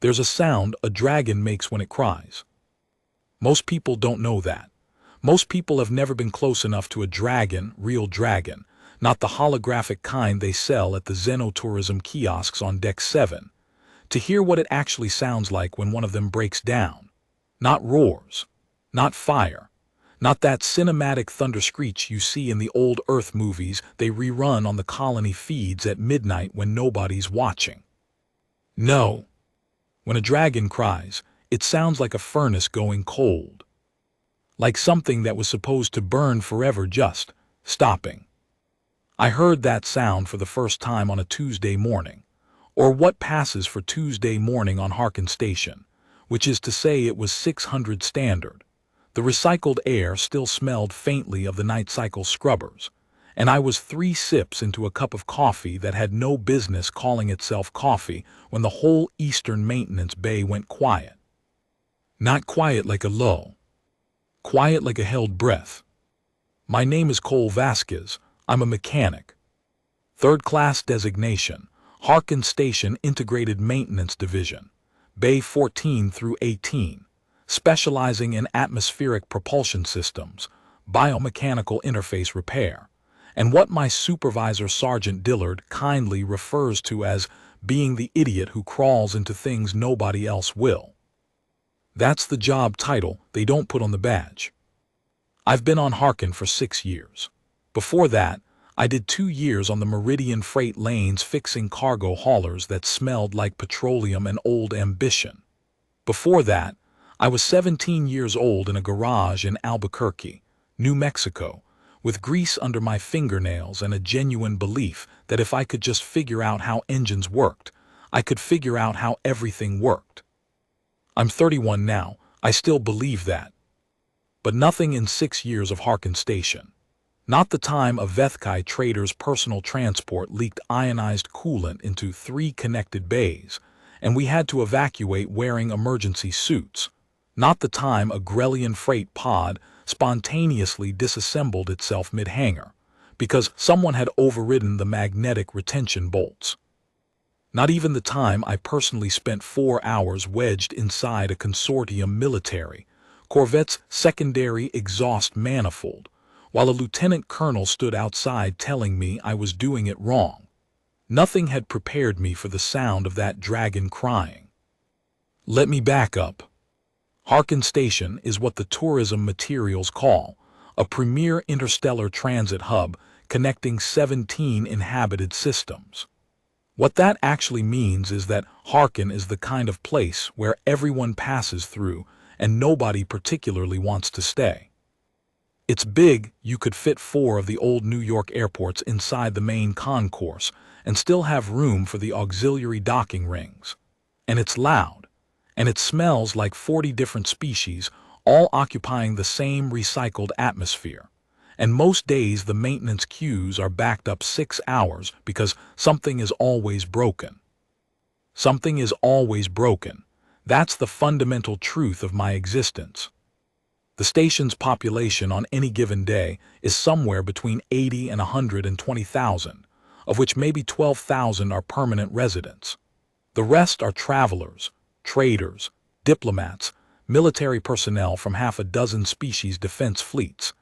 There's a sound a dragon makes when it cries. Most people don't know that. Most people have never been close enough to a dragon, real dragon, not the holographic kind they sell at the xenotourism kiosks on Deck 7, to hear what it actually sounds like when one of them breaks down. Not roars, not fire, not that cinematic thunder screech you see in the old Earth movies they rerun on the colony feeds at midnight when nobody's watching. No. When a dragon cries, it sounds like a furnace going cold. Like something that was supposed to burn forever just stopping. I heard that sound for the first time on a Tuesday morning, or what passes for Tuesday morning on Harkin Station, which is to say it was 600 standard. The recycled air still smelled faintly of the night cycle scrubbers, and I was 3 sips into a cup of coffee that had no business calling itself coffee when the whole eastern maintenance bay went quiet. Not quiet like a lull. Quiet like a held breath. My name is Cole Vasquez. I'm a mechanic. 3rd class designation, Harkin Station Integrated Maintenance Division, Bay 14 through 18, specializing in atmospheric propulsion systems, biomechanical interface repair, and what my supervisor Sergeant Dillard kindly refers to as being the idiot who crawls into things nobody else will. That's the job title they don't put on the badge. I've been on Harkin for 6 years. Before that, I did 2 years on the Meridian freight lanes fixing cargo haulers that smelled like petroleum and old ambition. Before that, I was 17 years old in a garage in Albuquerque, New Mexico, with grease under my fingernails and a genuine belief that if I could just figure out how engines worked, I could figure out how everything worked. I'm 31 now, I still believe that. But nothing in 6 years of Harkin Station. Not the time a Vethkai trader's personal transport leaked ionized coolant into 3 connected bays, and we had to evacuate wearing emergency suits. Not the time a Grellian freight pod spontaneously disassembled itself mid-hangar, because someone had overridden the magnetic retention bolts. Not even the time I personally spent 4 hours wedged inside a consortium military Corvette's secondary exhaust manifold, while a lieutenant colonel stood outside telling me I was doing it wrong. Nothing had prepared me for the sound of that dragon crying. Let me back up. Harkin Station is what the tourism materials call a premier interstellar transit hub connecting 17 inhabited systems. What that actually means is that Harkin is the kind of place where everyone passes through and nobody particularly wants to stay. It's big. You could fit 4 of the old New York airports inside the main concourse and still have room for the auxiliary docking rings. And it's loud. And it smells like 40 different species, all occupying the same recycled atmosphere. And most days the maintenance queues are backed up 6 hours because something is always broken. Something is always broken. That's the fundamental truth of my existence. The station's population on any given day is somewhere between 80 and 120,000, of which maybe 12,000 are permanent residents. The rest are travelers, traders, diplomats, military personnel from half a dozen species defense fleets,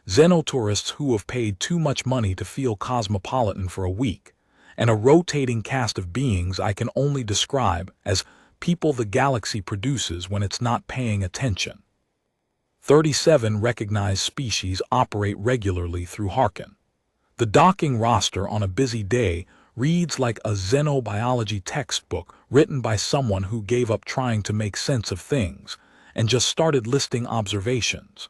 xenotourists who have paid too much money to feel cosmopolitan for a week, and a rotating cast of beings I can only describe as people the galaxy produces when it's not paying attention. 37 recognized species operate regularly through Harkin. The docking roster on a busy day reads like a xenobiology textbook written by someone who gave up trying to make sense of things and just started listing observations.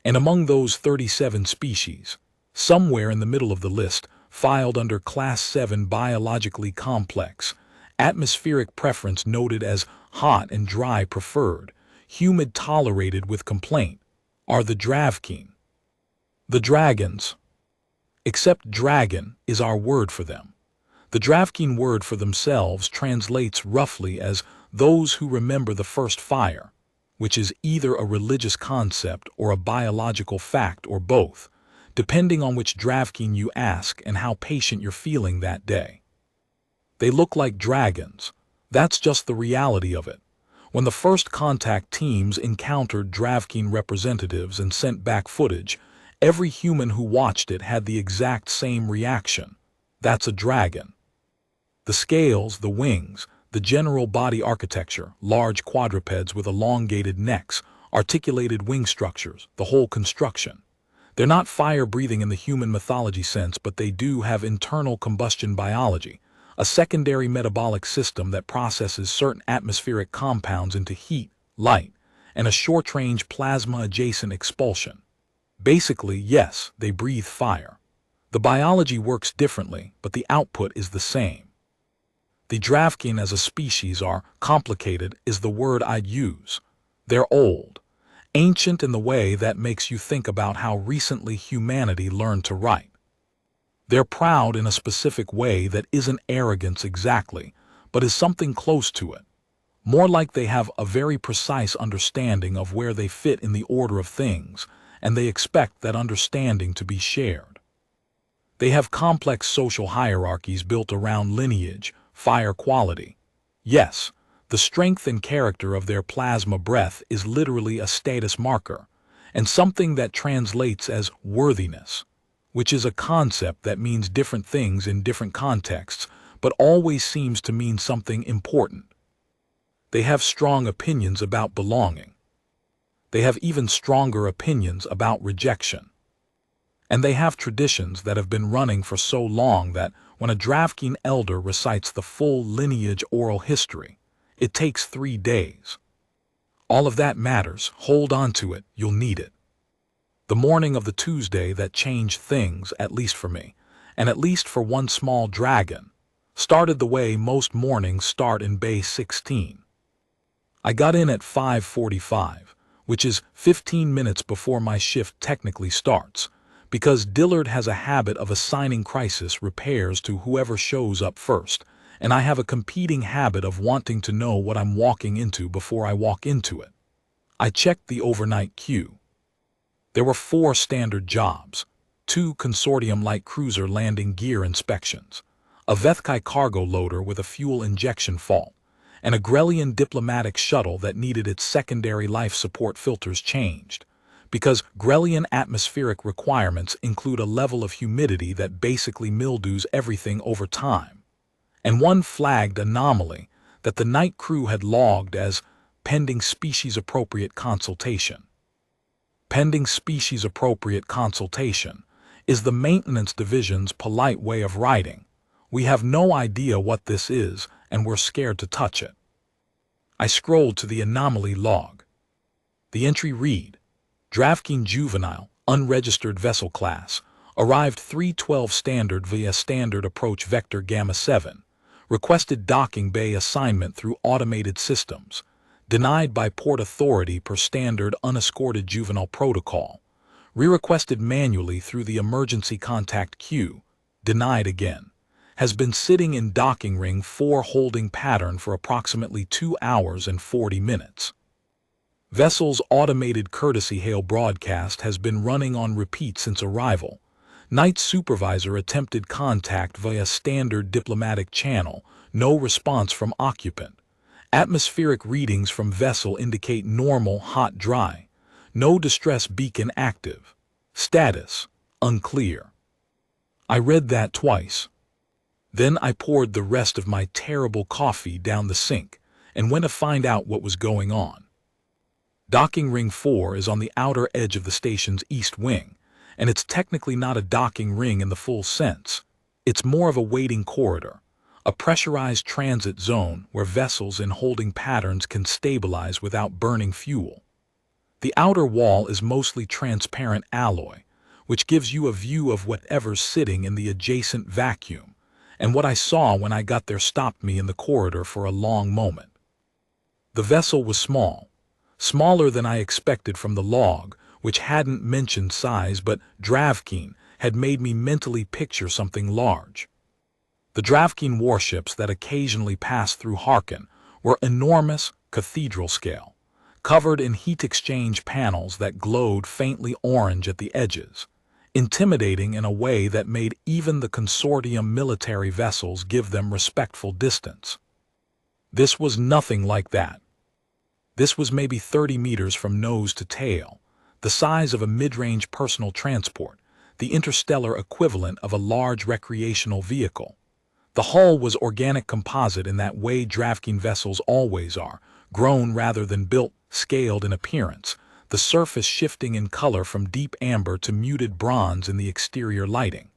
And among those 37 species, somewhere in the middle of the list, filed under Class 7 biologically complex, atmospheric preference noted as hot and dry preferred, humid tolerated with complaint, are the Dravkeen. The dragons. Except dragon is our word for them. The Dravkeen word for themselves translates roughly as those who remember the first fire, which is either a religious concept or a biological fact or both, depending on which Dravkeen you ask and how patient you're feeling that day. They look like dragons, That's just the reality of it. When the first contact teams encountered Dravkin representatives and sent back footage, every human who watched it had the exact same reaction. That's a dragon. The scales, the wings, the general body architecture, large quadrupeds with elongated necks, articulated wing structures, the whole construction. They're not fire-breathing in the human mythology sense, but they do have internal combustion biology, a secondary metabolic system that processes certain atmospheric compounds into heat, light, and a short-range plasma-adjacent expulsion. Basically, yes, they breathe fire. The biology works differently, but the output is the same. The Dravkin as a species are complicated is the word I'd use. They're old, ancient in the way that makes you think about how recently humanity learned to write. They're proud in a specific way that isn't arrogance exactly, but is something close to it. More like they have a very precise understanding of where they fit in the order of things, and they expect that understanding to be shared. They have complex social hierarchies built around lineage, fire quality. Yes, the strength and character of their plasma breath is literally a status marker, and something that translates as worthiness, which is a concept that means different things in different contexts, but always seems to mean something important. They have strong opinions about belonging. They have even stronger opinions about rejection. And they have traditions that have been running for so long that when a Dravkin elder recites the full lineage oral history, it takes 3 days. All of that matters. Hold on to it. You'll need it. The morning of the Tuesday that changed things, at least for me, and at least for one small dragon, started the way most mornings start in Bay 16. I got in at 5:45, which is 15 minutes before my shift technically starts, because Dillard has a habit of assigning crisis repairs to whoever shows up first, and I have a competing habit of wanting to know what I'm walking into before I walk into it. I checked the overnight queue. There were 4 standard jobs, 2 consortium light cruiser landing gear inspections, a Vethkai cargo loader with a fuel injection fault, and a Grelian diplomatic shuttle that needed its secondary life support filters changed, because Grelian atmospheric requirements include a level of humidity that basically mildews everything over time, and one flagged anomaly that the night crew had logged as pending species-appropriate consultation. Pending species-appropriate consultation is the maintenance division's polite way of writing, "We have no idea what this is, and we're scared to touch it." I scrolled to the anomaly log. The entry read, Dravkin Juvenile, unregistered vessel class, arrived 312 standard via standard approach vector Gamma 7, requested docking bay assignment through automated systems, denied by port authority per standard unescorted juvenile protocol, re-requested manually through the emergency contact queue, denied again, has been sitting in docking ring 4 holding pattern for approximately 2 hours and 40 minutes. Vessel's automated courtesy hail broadcast has been running on repeat since arrival. Night supervisor attempted contact via standard diplomatic channel, no response from occupant. Atmospheric readings from vessel indicate normal, hot, dry. No distress beacon active. Status, unclear. I read that twice. Then I poured the rest of my terrible coffee down the sink and went to find out what was going on. Docking ring 4 is on the outer edge of the station's east wing, and it's technically not a docking ring in the full sense. It's more of a waiting corridor, a pressurized transit zone where vessels in holding patterns can stabilize without burning fuel. The outer wall is mostly transparent alloy, which gives you a view of whatever's sitting in the adjacent vacuum, and what I saw when I got there stopped me in the corridor for a long moment. The vessel was small, smaller than I expected from the log, which hadn't mentioned size, but Dravkin had made me mentally picture something large. The Dravkin warships that occasionally passed through Harkin were enormous, cathedral scale, covered in heat exchange panels that glowed faintly orange at the edges, intimidating in a way that made even the consortium military vessels give them respectful distance. This was nothing like that. This was maybe 30 meters from nose to tail, the size of a mid-range personal transport, the interstellar equivalent of a large recreational vehicle. The hull was organic composite in that way Dravkin vessels always are, grown rather than built, scaled in appearance, the surface shifting in color from deep amber to muted bronze in the exterior lighting.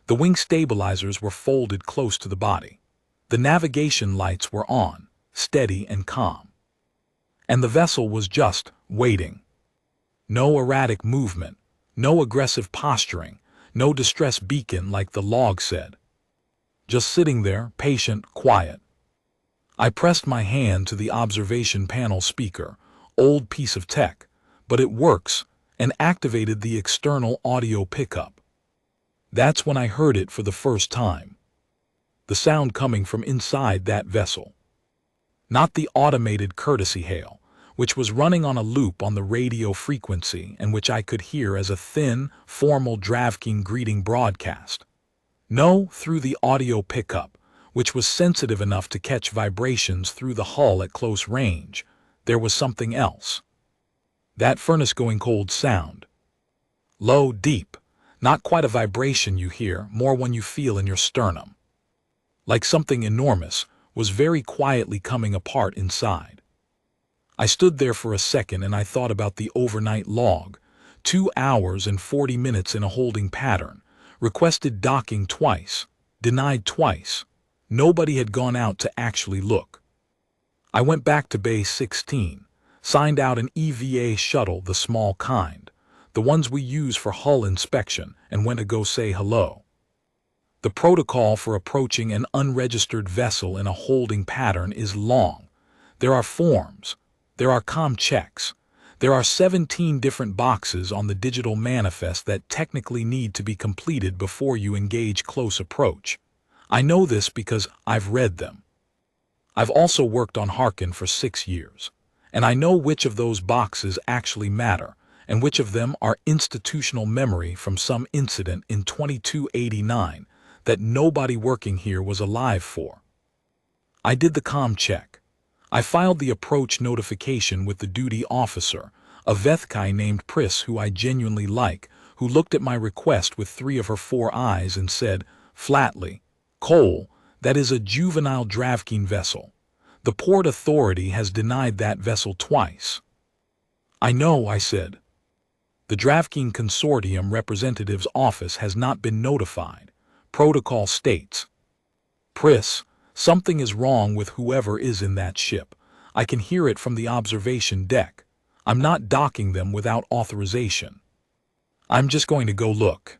The wing stabilizers were folded close to the body. The navigation lights were on, steady and calm. And the vessel was just waiting. No erratic movement, no aggressive posturing, no distress beacon like the log said. Just sitting there, patient, quiet. I pressed my hand to the observation panel speaker, old piece of tech, but it works, and activated the external audio pickup. That's when I heard it for the first time. The sound coming from inside that vessel. Not the automated courtesy hail, which was running on a loop on the radio frequency and which I could hear as a thin, formal Dravkin greeting broadcast. No, through the audio pickup, which was sensitive enough to catch vibrations through the hull at close range, there was something else. That furnace-going cold sound. Low, deep, not quite a vibration you hear, more one you feel in your sternum. Like something enormous was very quietly coming apart inside. I stood there for a second and I thought about the overnight log, 2 hours and 40 minutes in a holding pattern, requested docking twice, denied twice. Nobody had gone out to actually look. I went back to Bay 16, signed out an EVA shuttle, the small kind, the ones we use for hull inspection, and went to go say hello. The protocol for approaching an unregistered vessel in a holding pattern is long. There are forms. There are comm checks. There are 17 different boxes on the digital manifest that technically need to be completed before you engage close approach. I know this because I've read them. I've also worked on Harkin for 6 years, and I know which of those boxes actually matter and which of them are institutional memory from some incident in 2289 that nobody working here was alive for. I did the comm check. I filed the approach notification with the duty officer, a Vethkai named Pris who I genuinely like, who looked at my request with 3 of her 4 eyes and said, flatly, Cole, that is a juvenile Dravkin vessel. The Port Authority has denied that vessel twice. I know, I said. The Dravkin Consortium representative's office has not been notified. Protocol states. Pris, something is wrong with whoever is in that ship. I can hear it from the observation deck. I'm not docking them without authorization. I'm just going to go look.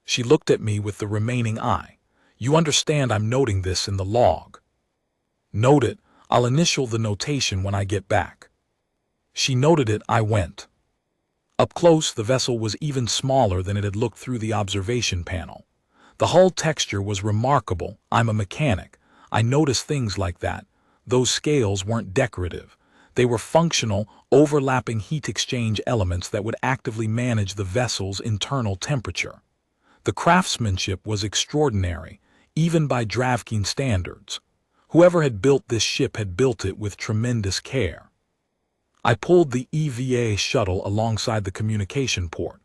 She looked at me with the remaining eye. You understand I'm noting this in the log. Note it. I'll initial the notation when I get back. She noted it. I went. Up close, the vessel was even smaller than it had looked through the observation panel. The hull texture was remarkable. I'm a mechanic. I notice things like that. Those scales weren't decorative. They were functional, overlapping heat exchange elements that would actively manage the vessel's internal temperature. The craftsmanship was extraordinary, even by Dravkin standards. Whoever had built this ship had built it with tremendous care. I pulled the EVA shuttle alongside the communication port.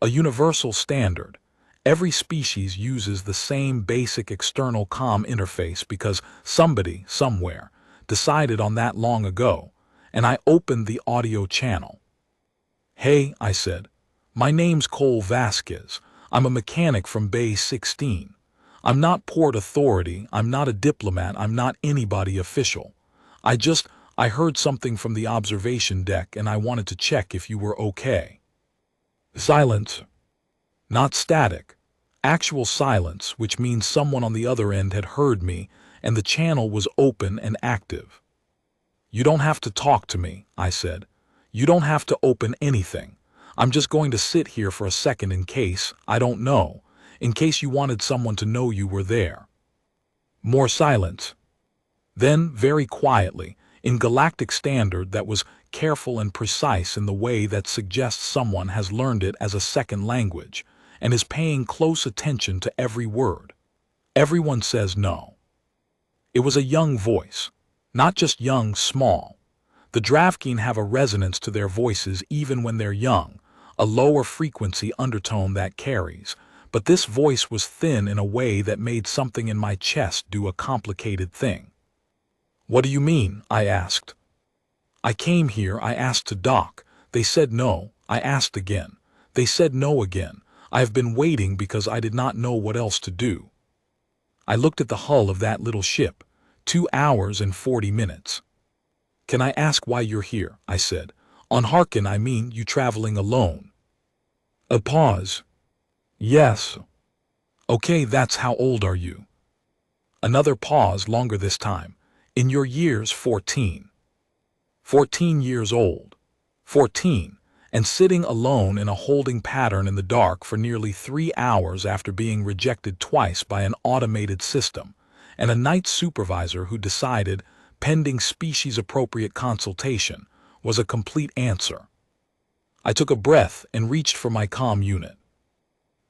A universal standard. Every species uses the same basic external comm interface because somebody, somewhere, decided on that long ago, and I opened the audio channel. Hey, I said. My name's Cole Vasquez. I'm a mechanic from Bay 16. I'm not Port Authority, I'm not a diplomat, I'm not anybody official. I heard something from the observation deck and I wanted to check if you were okay. Silence. Not static. Actual silence, which means someone on the other end had heard me and the channel was open and active. You don't have to talk to me, I said. You don't have to open anything. I'm just going to sit here for a second in case, I don't know, in case you wanted someone to know you were there. More silence. Then, very quietly, in galactic standard that was careful and precise in the way that suggests someone has learned it as a second language and is paying close attention to every word. Everyone says no. It was a young voice. Not just young, small. The Dravkin have a resonance to their voices even when they're young, a lower frequency undertone that carries. But this voice was thin in a way that made something in my chest do a complicated thing. "What do you mean?" I asked. "I came here, I asked to dock. They said no. I asked again. They said no again. I have been waiting because I did not know what else to do." I looked at the hull of that little ship. 2 hours and 40 minutes. "Can I ask why you're here?" I said. "On Harkin, I mean, you traveling alone." A pause. "Yes." "Okay, that's how old are you?" Another pause, longer this time. "In your years, 14. 14 years old. 14, and sitting alone in a holding pattern in the dark for nearly 3 hours after being rejected twice by an automated system, and a night supervisor who decided, pending species-appropriate consultation, was a complete answer." I took a breath and reached for my comm unit.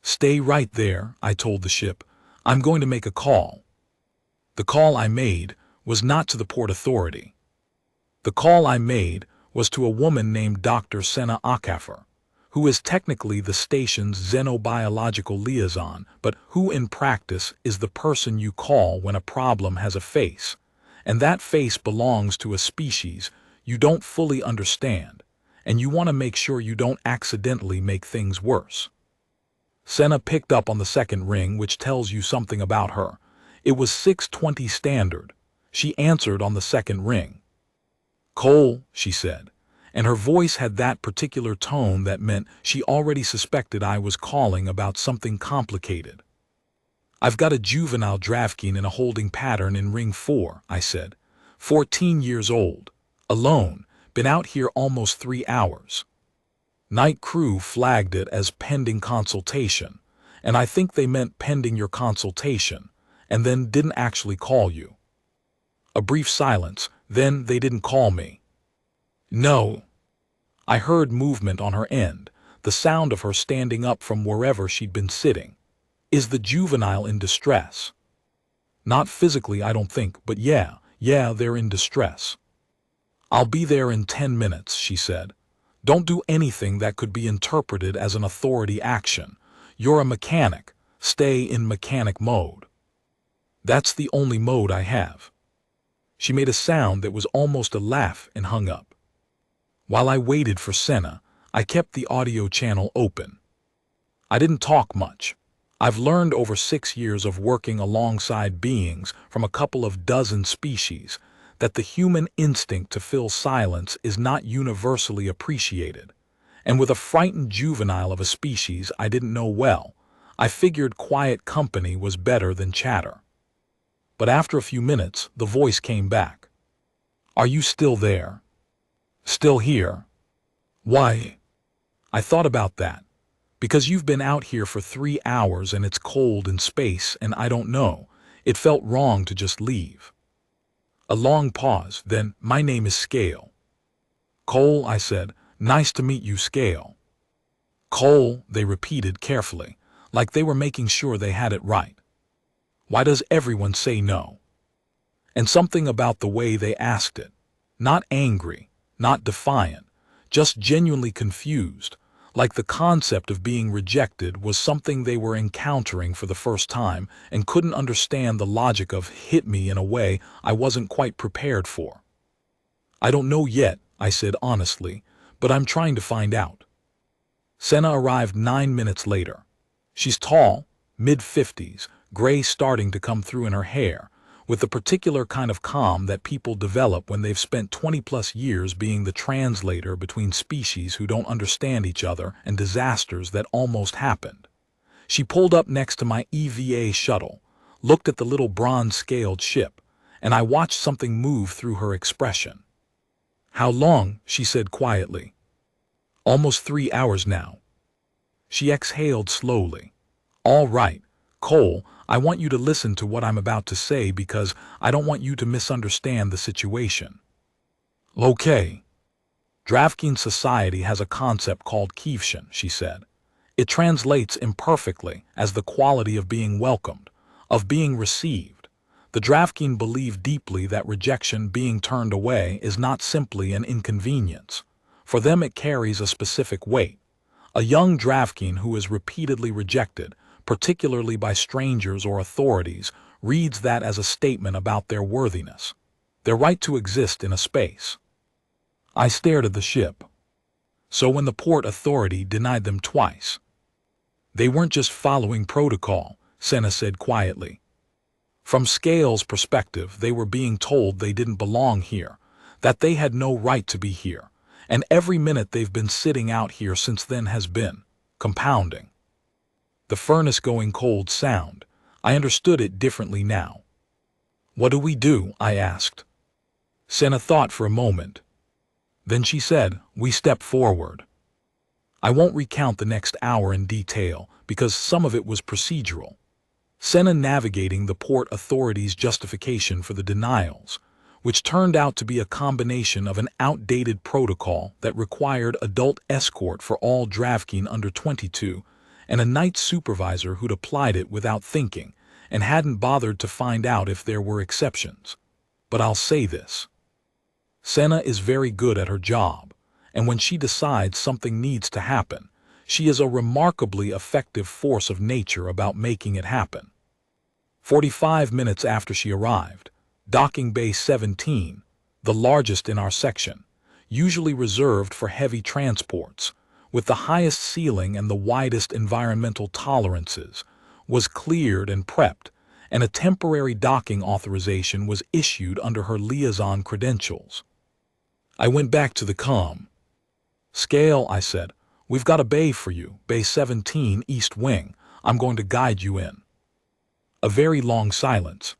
"Stay right there," I told the ship. "I'm going to make a call." The call I made was not to the Port Authority. The call I made was to a woman named Dr. Senna Akafer, who is technically the station's xenobiological liaison, but who in practice is the person you call when a problem has a face, and that face belongs to a species you don't fully understand, and you want to make sure you don't accidentally make things worse. Senna picked up on the second ring, which tells you something about her. It was 6:20 standard. She answered on the second ring. "Cole," she said, and her voice had that particular tone that meant she already suspected I was calling about something complicated. "I've got a juvenile Dravkin in a holding pattern in ring 4, I said. 14 years old. Alone. Been out here almost 3 hours. Night crew flagged it as pending consultation, and I think they meant pending your consultation, and then didn't actually call you." A brief silence. "Then they didn't call me?" "No." I heard movement on her end, the sound of her standing up from wherever she'd been sitting. "Is the juvenile in distress?" "Not physically, I don't think, but yeah, they're in distress." "I'll be there in 10 minutes, she said. "Don't do anything that could be interpreted as an authority action. You're a mechanic. Stay in mechanic mode." "That's the only mode I have." She made a sound that was almost a laugh and hung up. While I waited for Senna, I kept the audio channel open. I didn't talk much. I've learned over 6 years of working alongside beings from a couple of dozen species that the human instinct to fill silence is not universally appreciated. And with a frightened juvenile of a species I didn't know well, I figured quiet company was better than chatter. But after a few minutes, the voice came back. "Are you still there?" "Still here." "Why?" I thought about that. "Because you've been out here for 3 hours and it's cold in space and I don't know. It felt wrong to just leave." A long pause, then, "My name is Scale." "Cole," I said. "Nice to meet you, Scale." "Cole," they repeated carefully, like they were making sure they had it right. Why does everyone say no? And something about the way they asked it. Not angry, not defiant, just genuinely confused, like the concept of being rejected was something they were encountering for the first time and couldn't understand the logic of hit me in a way I wasn't quite prepared for. "I don't know yet," I said honestly, "but I'm trying to find out." Senna arrived 9 minutes later. She's tall, mid-50s, gray starting to come through in her hair, with the particular kind of calm that people develop when they've spent 20-plus years being the translator between species who don't understand each other and disasters that almost happened. She pulled up next to my EVA shuttle, looked at the little bronze-scaled ship, and I watched something move through her expression. "How long?" she said quietly. "Almost 3 hours now." She exhaled slowly. "All right, Cole, I want you to listen to what I'm about to say because I don't want you to misunderstand the situation." "Okay." "Dravkin society has a concept called Kiefschen," she said. "It translates imperfectly as the quality of being welcomed, of being received. The Dravkin believe deeply that rejection, being turned away, is not simply an inconvenience. For them it carries a specific weight. A young Dravkin who is repeatedly rejected, particularly by strangers or authorities, reads that as a statement about their worthiness, their right to exist in a space. I stared at the ship. So when the port authority denied them twice, they weren't just following protocol, Senna said quietly. From Scale's perspective, they were being told they didn't belong here, that they had no right to be here, and every minute they've been sitting out here since then has been compounding. The furnace going cold sound. I understood it differently now. What do we do? I asked. Senna thought for a moment. Then she said, we step forward. I won't recount the next hour in detail, because some of it was procedural. Senna navigating the port authority's justification for the denials, which turned out to be a combination of an outdated protocol that required adult escort for all Dravkin under 22, and a night supervisor who'd applied it without thinking and hadn't bothered to find out if there were exceptions. But I'll say this. Senna is very good at her job, and when she decides something needs to happen, she is a remarkably effective force of nature about making it happen. 45 minutes after she arrived, docking bay 17, the largest in our section, usually reserved for heavy transports, with the highest ceiling and the widest environmental tolerances, was cleared and prepped, and a temporary docking authorization was issued under her liaison credentials. I went back to the comm. Scale, I said, we've got a bay for you, bay 17, east wing. I'm going to guide you in. A very long silence.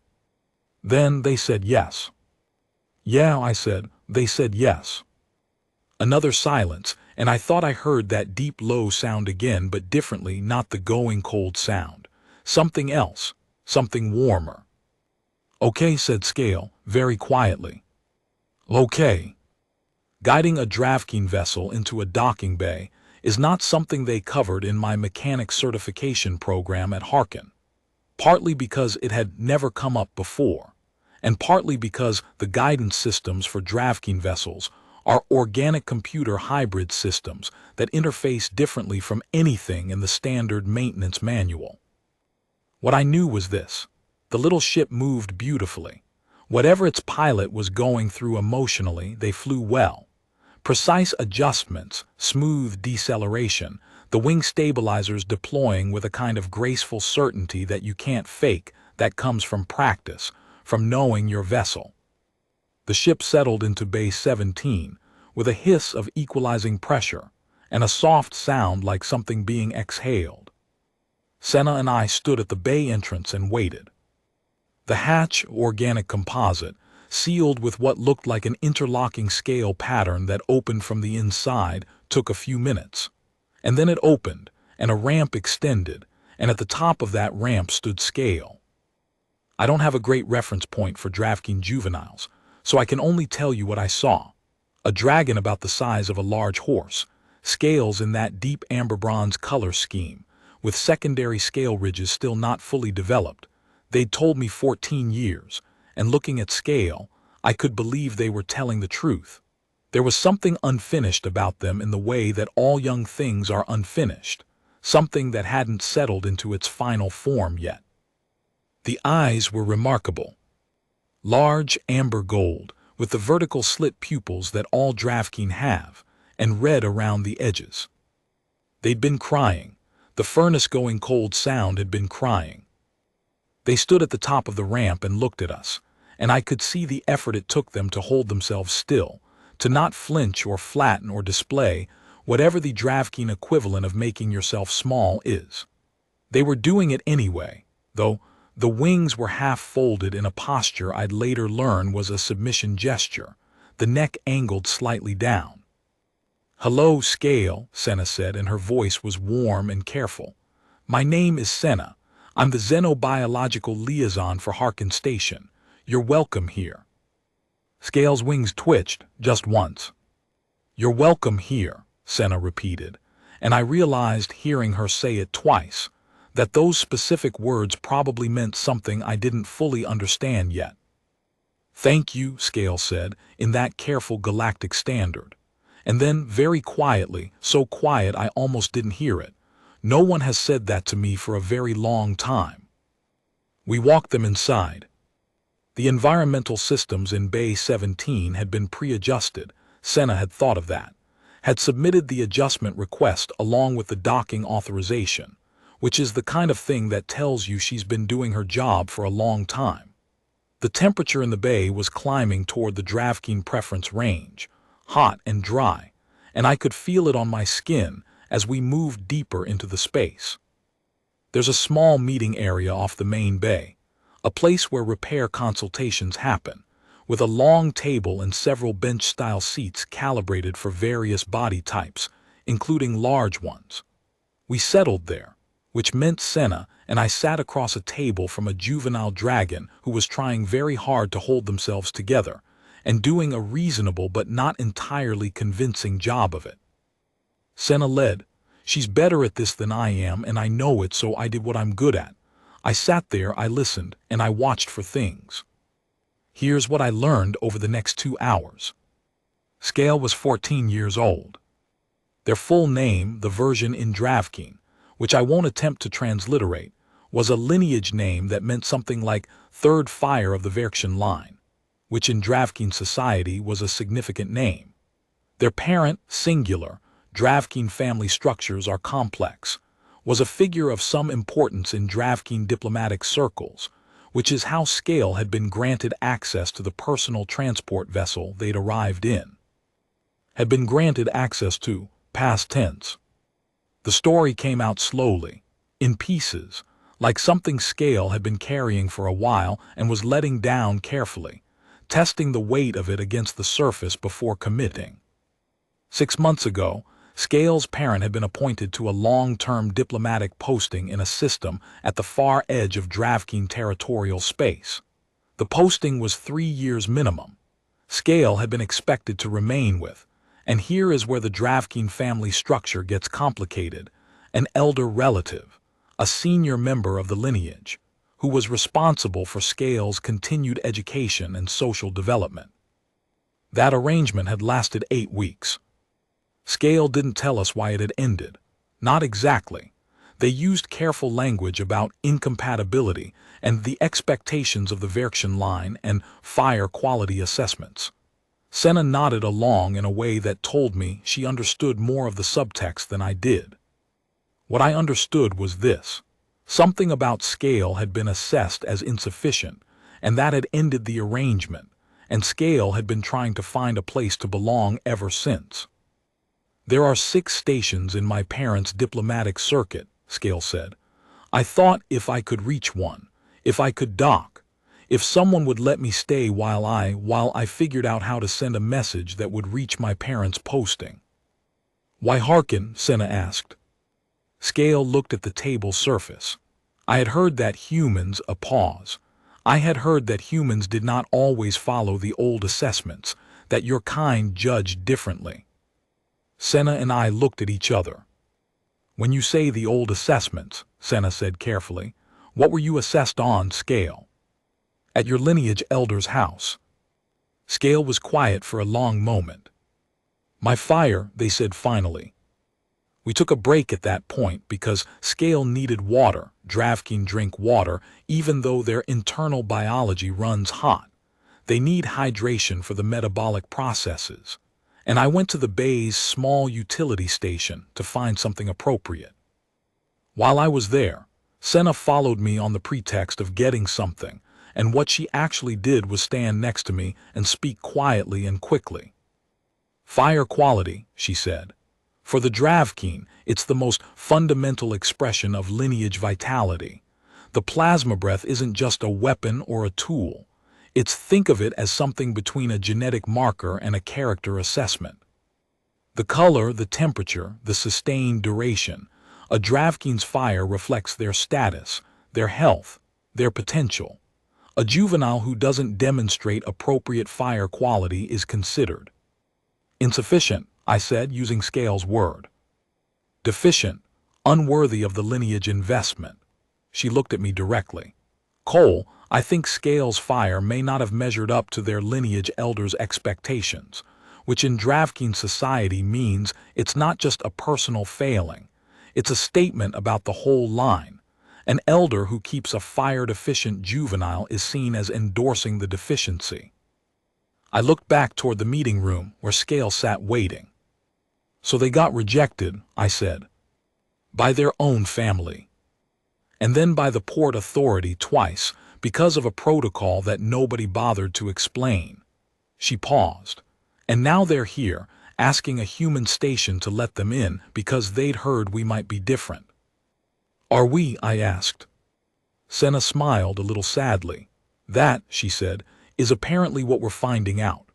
Then they said yes. Yeah, I said, they said yes. Another silence, and I thought I heard that deep low sound again, but differently, not the going cold sound. Something else, something warmer. Okay, said Scale, very quietly. Okay. Guiding a Dravkin vessel into a docking bay is not something they covered in my mechanic certification program at Harkin. Partly because it had never come up before, and partly because the guidance systems for Dravkin vessels are organic computer hybrid systems that interface differently from anything in the standard maintenance manual. What I knew was this: the little ship moved beautifully. Whatever its pilot was going through emotionally, they flew well. Precise adjustments, smooth deceleration, the wing stabilizers deploying with a kind of graceful certainty that you can't fake, that comes from practice, from knowing your vessel. The ship settled into bay 17 with a hiss of equalizing pressure and a soft sound like something being exhaled. Senna and I stood at the bay entrance and waited. The hatch, organic composite, sealed with what looked like an interlocking scale pattern that opened from the inside, took a few minutes. And then it opened, and a ramp extended, and at the top of that ramp stood Scale. I don't have a great reference point for Dravkin juveniles, so I can only tell you what I saw. A dragon about the size of a large horse, scales in that deep amber bronze color scheme, with secondary scale ridges still not fully developed. They'd told me 14 years, and looking at Scale, I could believe they were telling the truth. There was something unfinished about them in the way that all young things are unfinished, something that hadn't settled into its final form yet. The eyes were remarkable. Large amber gold, with the vertical slit pupils that all Dravkin have, and red around the edges. They'd been crying. The furnace going cold sound had been crying. They stood at the top of the ramp and looked at us, and I could see the effort it took them to hold themselves still, to not flinch or flatten or display whatever the Dravkin equivalent of making yourself small is. They were doing it anyway, though the wings were half folded in a posture I'd later learn was a submission gesture, the neck angled slightly down. Hello, Scale, Senna said, and her voice was warm and careful. My name is Senna. I'm the xenobiological liaison for Harkin Station. You're welcome here. Scale's wings twitched, just once. You're welcome here, Senna repeated, and I realized, hearing her say it twice, that those specific words probably meant something I didn't fully understand yet. "Thank you," Scale said, in that careful galactic standard. And then, very quietly, so quiet I almost didn't hear it, "No one has said that to me for a very long time." We walked them inside. The environmental systems in Bay 17 had been pre-adjusted. Senna had thought of that, had submitted the adjustment request along with the docking authorization, which is the kind of thing that tells you she's been doing her job for a long time. The temperature in the bay was climbing toward the Dravkeen preference range, hot and dry, and I could feel it on my skin as we moved deeper into the space. There's a small meeting area off the main bay, a place where repair consultations happen, with a long table and several bench-style seats calibrated for various body types, including large ones. We settled there, which meant Senna and I sat across a table from a juvenile dragon who was trying very hard to hold themselves together, and doing a reasonable but not entirely convincing job of it. Senna led. "She's better at this than I am, and I know it, so I did what I'm good at. I sat there, I listened, and I watched for things. Here's what I learned over the next 2 hours." Scale was 14 years old. Their full name, the version in Dravkeen, which I won't attempt to transliterate, was a lineage name that meant something like third fire of the Verkshan line, which in Dravkeen society was a significant name. Their parent, singular, Dravkeen family structures are complex, was a figure of some importance in Dravkeen diplomatic circles, which is how Scale had been granted access to the personal transport vessel they'd arrived in. Had been granted access to, past tense. The story came out slowly, in pieces, like something Scale had been carrying for a while and was letting down carefully, testing the weight of it against the surface before committing. 6 months ago, Scale's parent had been appointed to a long-term diplomatic posting in a system at the far edge of Dravkeen territorial space. The posting was 3 years minimum. Scale had been expected to remain with, and here is where the Dravkeen family structure gets complicated, an elder relative, a senior member of the lineage, who was responsible for Scale's continued education and social development. That arrangement had lasted 8 weeks. Scale didn't tell us why it had ended. Not exactly. They used careful language about incompatibility and the expectations of the Verkshan line and fire quality assessments. Senna nodded along in a way that told me she understood more of the subtext than I did. What I understood was this. Something about Scale had been assessed as insufficient, and that had ended the arrangement, and Scale had been trying to find a place to belong ever since. "There are 6 stations in my parents' diplomatic circuit," Scale said. "I thought if I could reach one, if I could dock, if someone would let me stay while I figured out how to send a message that would reach my parents' posting." "Why hearken?" Senna asked. Scale looked at the table surface. I had heard that humans, a pause. I had heard that humans did not always follow the old assessments, that your kind judged differently. Senna and I looked at each other. "When you say the old assessments," Senna said carefully, "what were you assessed on, Scale?" "At your lineage elder's house." Scale was quiet for a long moment. "My fire," they said finally. We took a break at that point because Scale needed water, Dravkeen drink water, even though their internal biology runs hot. They need hydration for the metabolic processes. And I went to the bay's small utility station to find something appropriate. While I was there, Senna followed me on the pretext of getting something, and what she actually did was stand next to me and speak quietly and quickly. "Fire quality," she said. "For the Dravkeen, it's the most fundamental expression of lineage vitality. The plasma breath isn't just a weapon or a tool. Think of it as something between a genetic marker and a character assessment. The color, the temperature, the sustained duration. A Dravkeen's fire reflects their status, their health, their potential. A juvenile who doesn't demonstrate appropriate fire quality is considered insufficient," I said, using Scale's word. "Deficient, unworthy of the lineage investment," She looked at me directly. Cole, I think Scale's fire may not have measured up to their lineage elders' expectations, which in Dravkin society means it's not just a personal failing. It's a statement about the whole line. An elder who keeps a fire-deficient juvenile is seen as endorsing the deficiency. I looked back toward the meeting room where Scale sat waiting. So they got rejected, I said. By their own family. And then by the port authority twice, because of a protocol that nobody bothered to explain. She paused. And now they're here, asking a human station to let them in because they'd heard we might be different. Are we? I asked. Senna smiled a little sadly. That, she said, is apparently what we're finding out.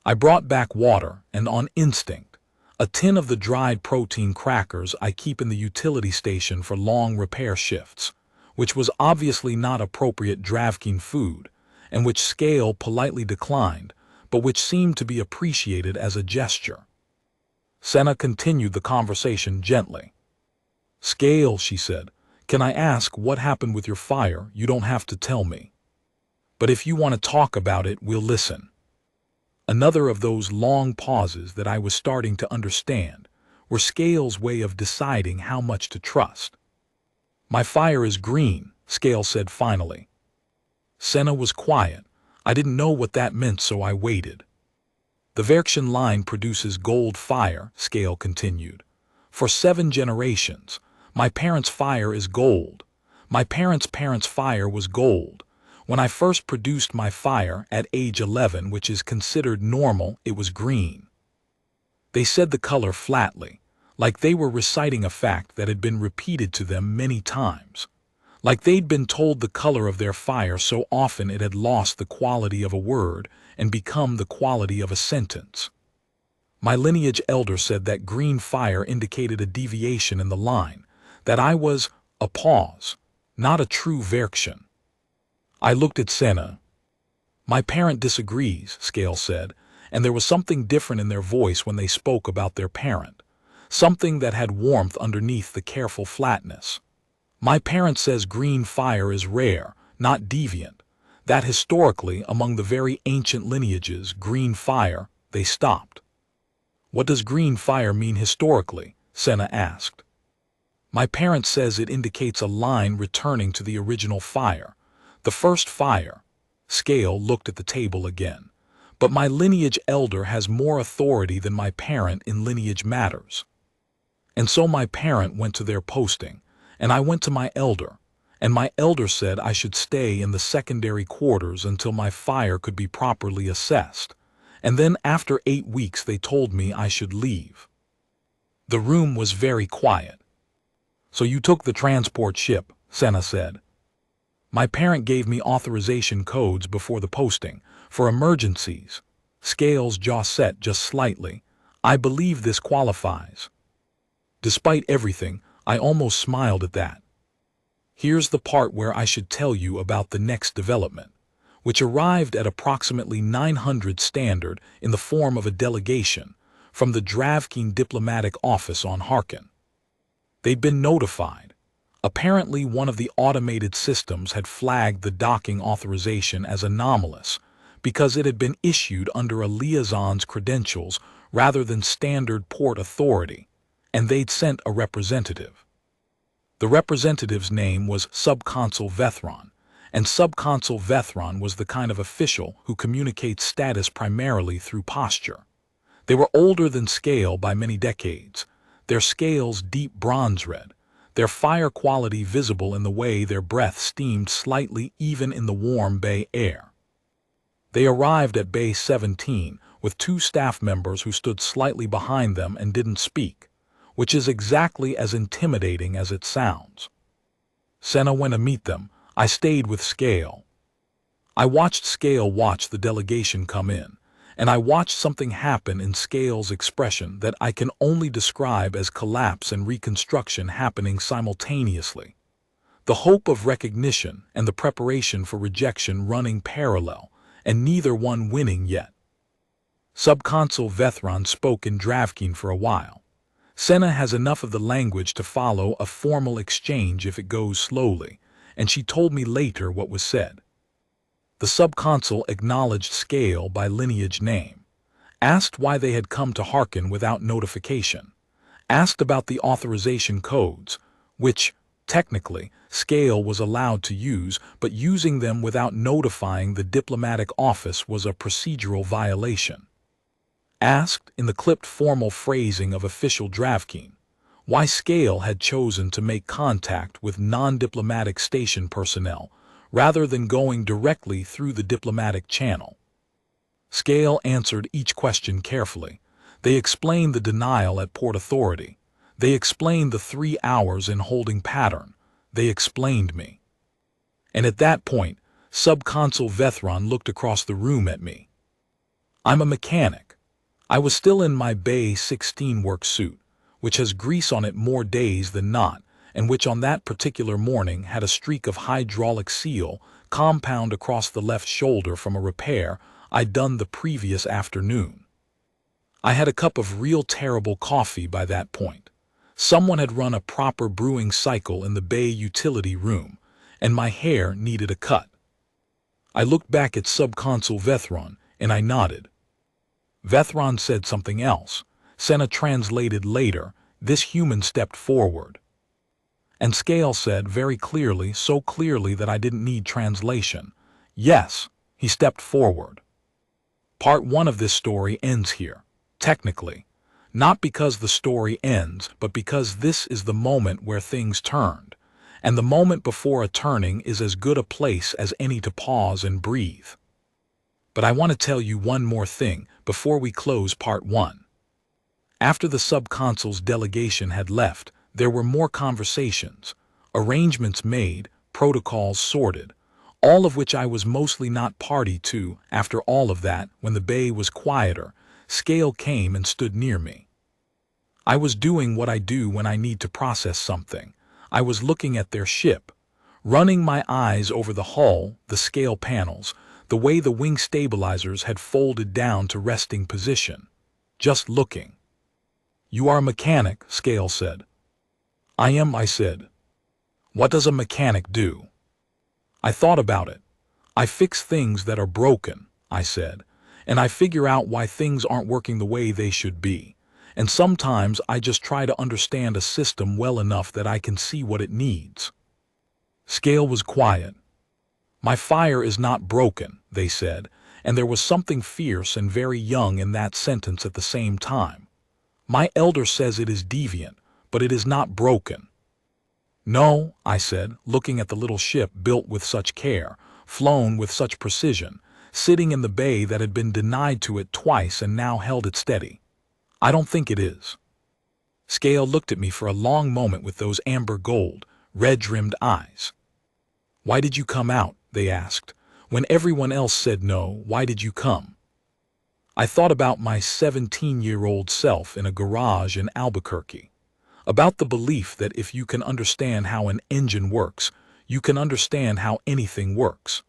I brought back water, and on instinct, a tin of the dried protein crackers I keep in the utility station for long repair shifts, which was obviously not appropriate Dravkin food, and which Scale politely declined, but which seemed to be appreciated as a gesture. Senna continued the conversation gently. Scale, she said, can I ask what happened with your fire? You don't have to tell me. But if you want to talk about it, we'll listen. Another of those long pauses that I was starting to understand were Scale's way of deciding how much to trust. My fire is green, Scale said finally. Senna was quiet. I didn't know what that meant, so I waited. The Verkshan line produces gold fire, Scale continued. For 7 generations, my parents' fire is gold. My parents' parents' fire was gold. When I first produced my fire at age 11, which is considered normal, it was green. They said the color flatly, like they were reciting a fact that had been repeated to them many times. Like they'd been told the color of their fire so often it had lost the quality of a word and become the quality of a sentence. My lineage elder said that green fire indicated a deviation in the line, that I was a pause, not a true Verkshan. I looked at Senna. My parent disagrees, Scale said, and there was something different in their voice when they spoke about their parent, something that had warmth underneath the careful flatness. My parent says green fire is rare, not deviant, that historically, among the very ancient lineages, green fire, they stopped. What does green fire mean historically? Senna asked. My parent says it indicates a line returning to the original fire, the first fire. Scale looked at the table again. But my lineage elder has more authority than my parent in lineage matters. And so my parent went to their posting, and I went to my elder, and my elder said I should stay in the secondary quarters until my fire could be properly assessed, and then after 8 weeks they told me I should leave. The room was very quiet. So you took the transport ship, Senna said. My parent gave me authorization codes before the posting, for emergencies. Scale's jaw set just slightly. I believe this qualifies. Despite everything, I almost smiled at that. Here's the part where I should tell you about the next development, which arrived at approximately 900 standard in the form of a delegation from the Dravkin diplomatic office on Harkin. They'd been notified. Apparently one of the automated systems had flagged the docking authorization as anomalous because it had been issued under a liaison's credentials rather than standard port authority, and they'd sent a representative. The representative's name was Subconsul Vethron, and Subconsul Vethron was the kind of official who communicates status primarily through posture. They were older than Scale by many decades, their scales deep bronze red, their fire quality visible in the way their breath steamed slightly even in the warm bay air. They arrived at Bay 17 with 2 staff members who stood slightly behind them and didn't speak, which is exactly as intimidating as it sounds. Senna went to meet them. I stayed with Scale. I watched Scale watch the delegation come in, and I watched something happen in Scale's expression that I can only describe as collapse and reconstruction happening simultaneously. The hope of recognition and the preparation for rejection running parallel, and neither one winning yet. Subconsul Vethron spoke in Dravkin for a while. Senna has enough of the language to follow a formal exchange if it goes slowly, and she told me later what was said. The subconsul acknowledged Scale by lineage name, asked why they had come to Harkin without notification, asked about the authorization codes, which, technically, Scale was allowed to use, but using them without notifying the diplomatic office was a procedural violation. Asked, in the clipped formal phrasing of official Dravkeen, why Scale had chosen to make contact with non-diplomatic station personnel rather than going directly through the diplomatic channel. Scale answered each question carefully. They explained the denial at Port Authority. They explained the 3 hours in holding pattern. They explained me. And at that point, Subconsul Vethron looked across the room at me. I'm a mechanic. I was still in my Bay 16 work suit, which has grease on it more days than not, and which on that particular morning had a streak of hydraulic seal compound across the left shoulder from a repair I'd done the previous afternoon. I had a cup of real terrible coffee by that point. Someone had run a proper brewing cycle in the Bay utility room, and my hair needed a cut. I looked back at Subconsul Vethron, and I nodded. Vethron said something else. Senna translated later. This human stepped forward. And Scale said very clearly, so clearly that I didn't need translation. Yes, he stepped forward. Part 1 of this story ends here, technically. Not because the story ends, but because this is the moment where things turned. And the moment before a turning is as good a place as any to pause and breathe. But I want to tell you one more thing before we close part 1. After the subconsul's delegation had left, there were more conversations, arrangements made, protocols sorted, all of which I was mostly not party to. After all of that, when the bay was quieter, Scale came and stood near me. I was doing what I do when I need to process something. I was looking at their ship, running my eyes over the hull, the scale panels, the way the wing stabilizers had folded down to resting position. Just looking. You are a mechanic, Scale said. I am, I said. What does a mechanic do? I thought about it. I fix things that are broken, I said, and I figure out why things aren't working the way they should be. And sometimes I just try to understand a system well enough that I can see what it needs. Scale was quiet. My fire is not broken, they said, and there was something fierce and very young in that sentence at the same time. My elder says it is deviant, but it is not broken. No, I said, looking at the little ship built with such care, flown with such precision, sitting in the bay that had been denied to it twice and now held it steady. I don't think it is. Scale looked at me for a long moment with those amber gold, red-rimmed eyes. Why did you come out, they asked. When everyone else said no, why did you come? I thought about my 17-year-old self in a garage in Albuquerque. About the belief that if you can understand how an engine works, you can understand how anything works.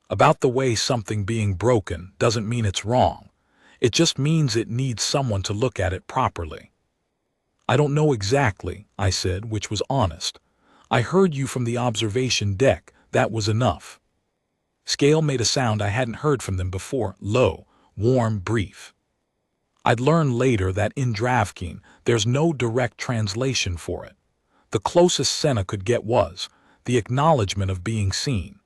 About the way something being broken doesn't mean it's wrong. It just means it needs someone to look at it properly. I don't know exactly, I said, which was honest. I heard you from the observation deck, that was enough. Scale made a sound I hadn't heard from them before, low, warm, brief. I'd learn later that in Dravkeen, there's no direct translation for it. The closest Senna could get was the acknowledgement of being seen.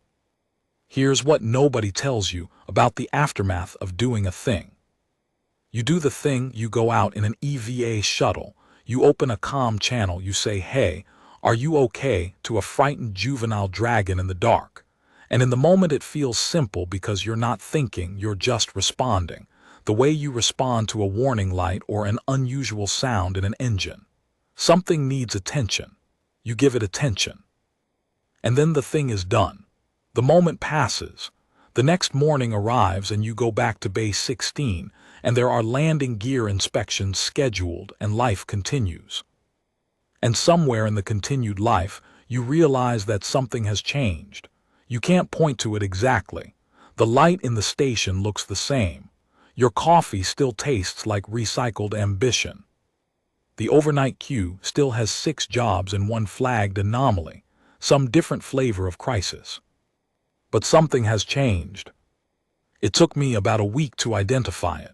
Here's what nobody tells you about the aftermath of doing a thing. You do the thing, you go out in an EVA shuttle, you open a comm channel, you say, "Hey, are you okay?" to a frightened juvenile dragon in the dark. And in the moment it feels simple because you're not thinking, you're just responding. The way you respond to a warning light or an unusual sound in an engine. Something needs attention. You give it attention. And then the thing is done. The moment passes. The next morning arrives and you go back to Bay 16, and there are landing gear inspections scheduled and life continues. And somewhere in the continued life, you realize that something has changed. You can't point to it exactly. The light in the station looks the same. Your coffee still tastes like recycled ambition. The overnight queue still has 6 jobs and 1 flagged anomaly, some different flavor of crisis. But something has changed. It took me about a week to identify it.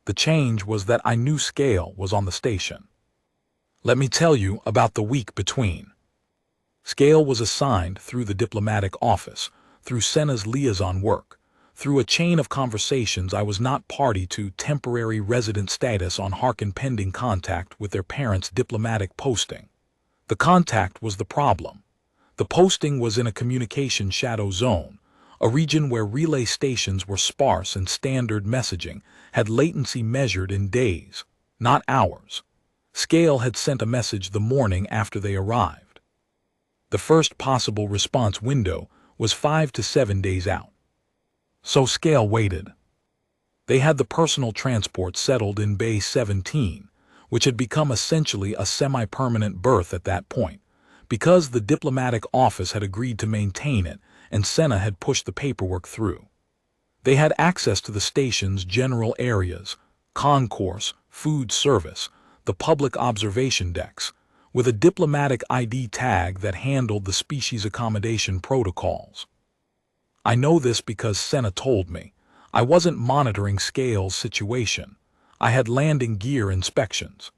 The change was that I knew Scale was on the station. Let me tell you about the week between. Scale was assigned through the diplomatic office, through Senna's liaison work, through a chain of conversations. I was not party to temporary resident status on Harkin pending contact with their parents' diplomatic posting. The contact was the problem. The posting was in a communication shadow zone, a region where relay stations were sparse and standard messaging had latency measured in days, not hours. Scale had sent a message the morning after they arrived. The first possible response window was 5 to 7 days out. So Scale waited. They had the personal transport settled in Bay 17, which had become essentially a semi-permanent berth at that point, because the diplomatic office had agreed to maintain it and Senna had pushed the paperwork through. They had access to the station's general areas, concourse, food service, the public observation decks, with a diplomatic ID tag that handled the species accommodation protocols. I know this because Senna told me. I wasn't monitoring Scale's situation. I had landing gear inspections.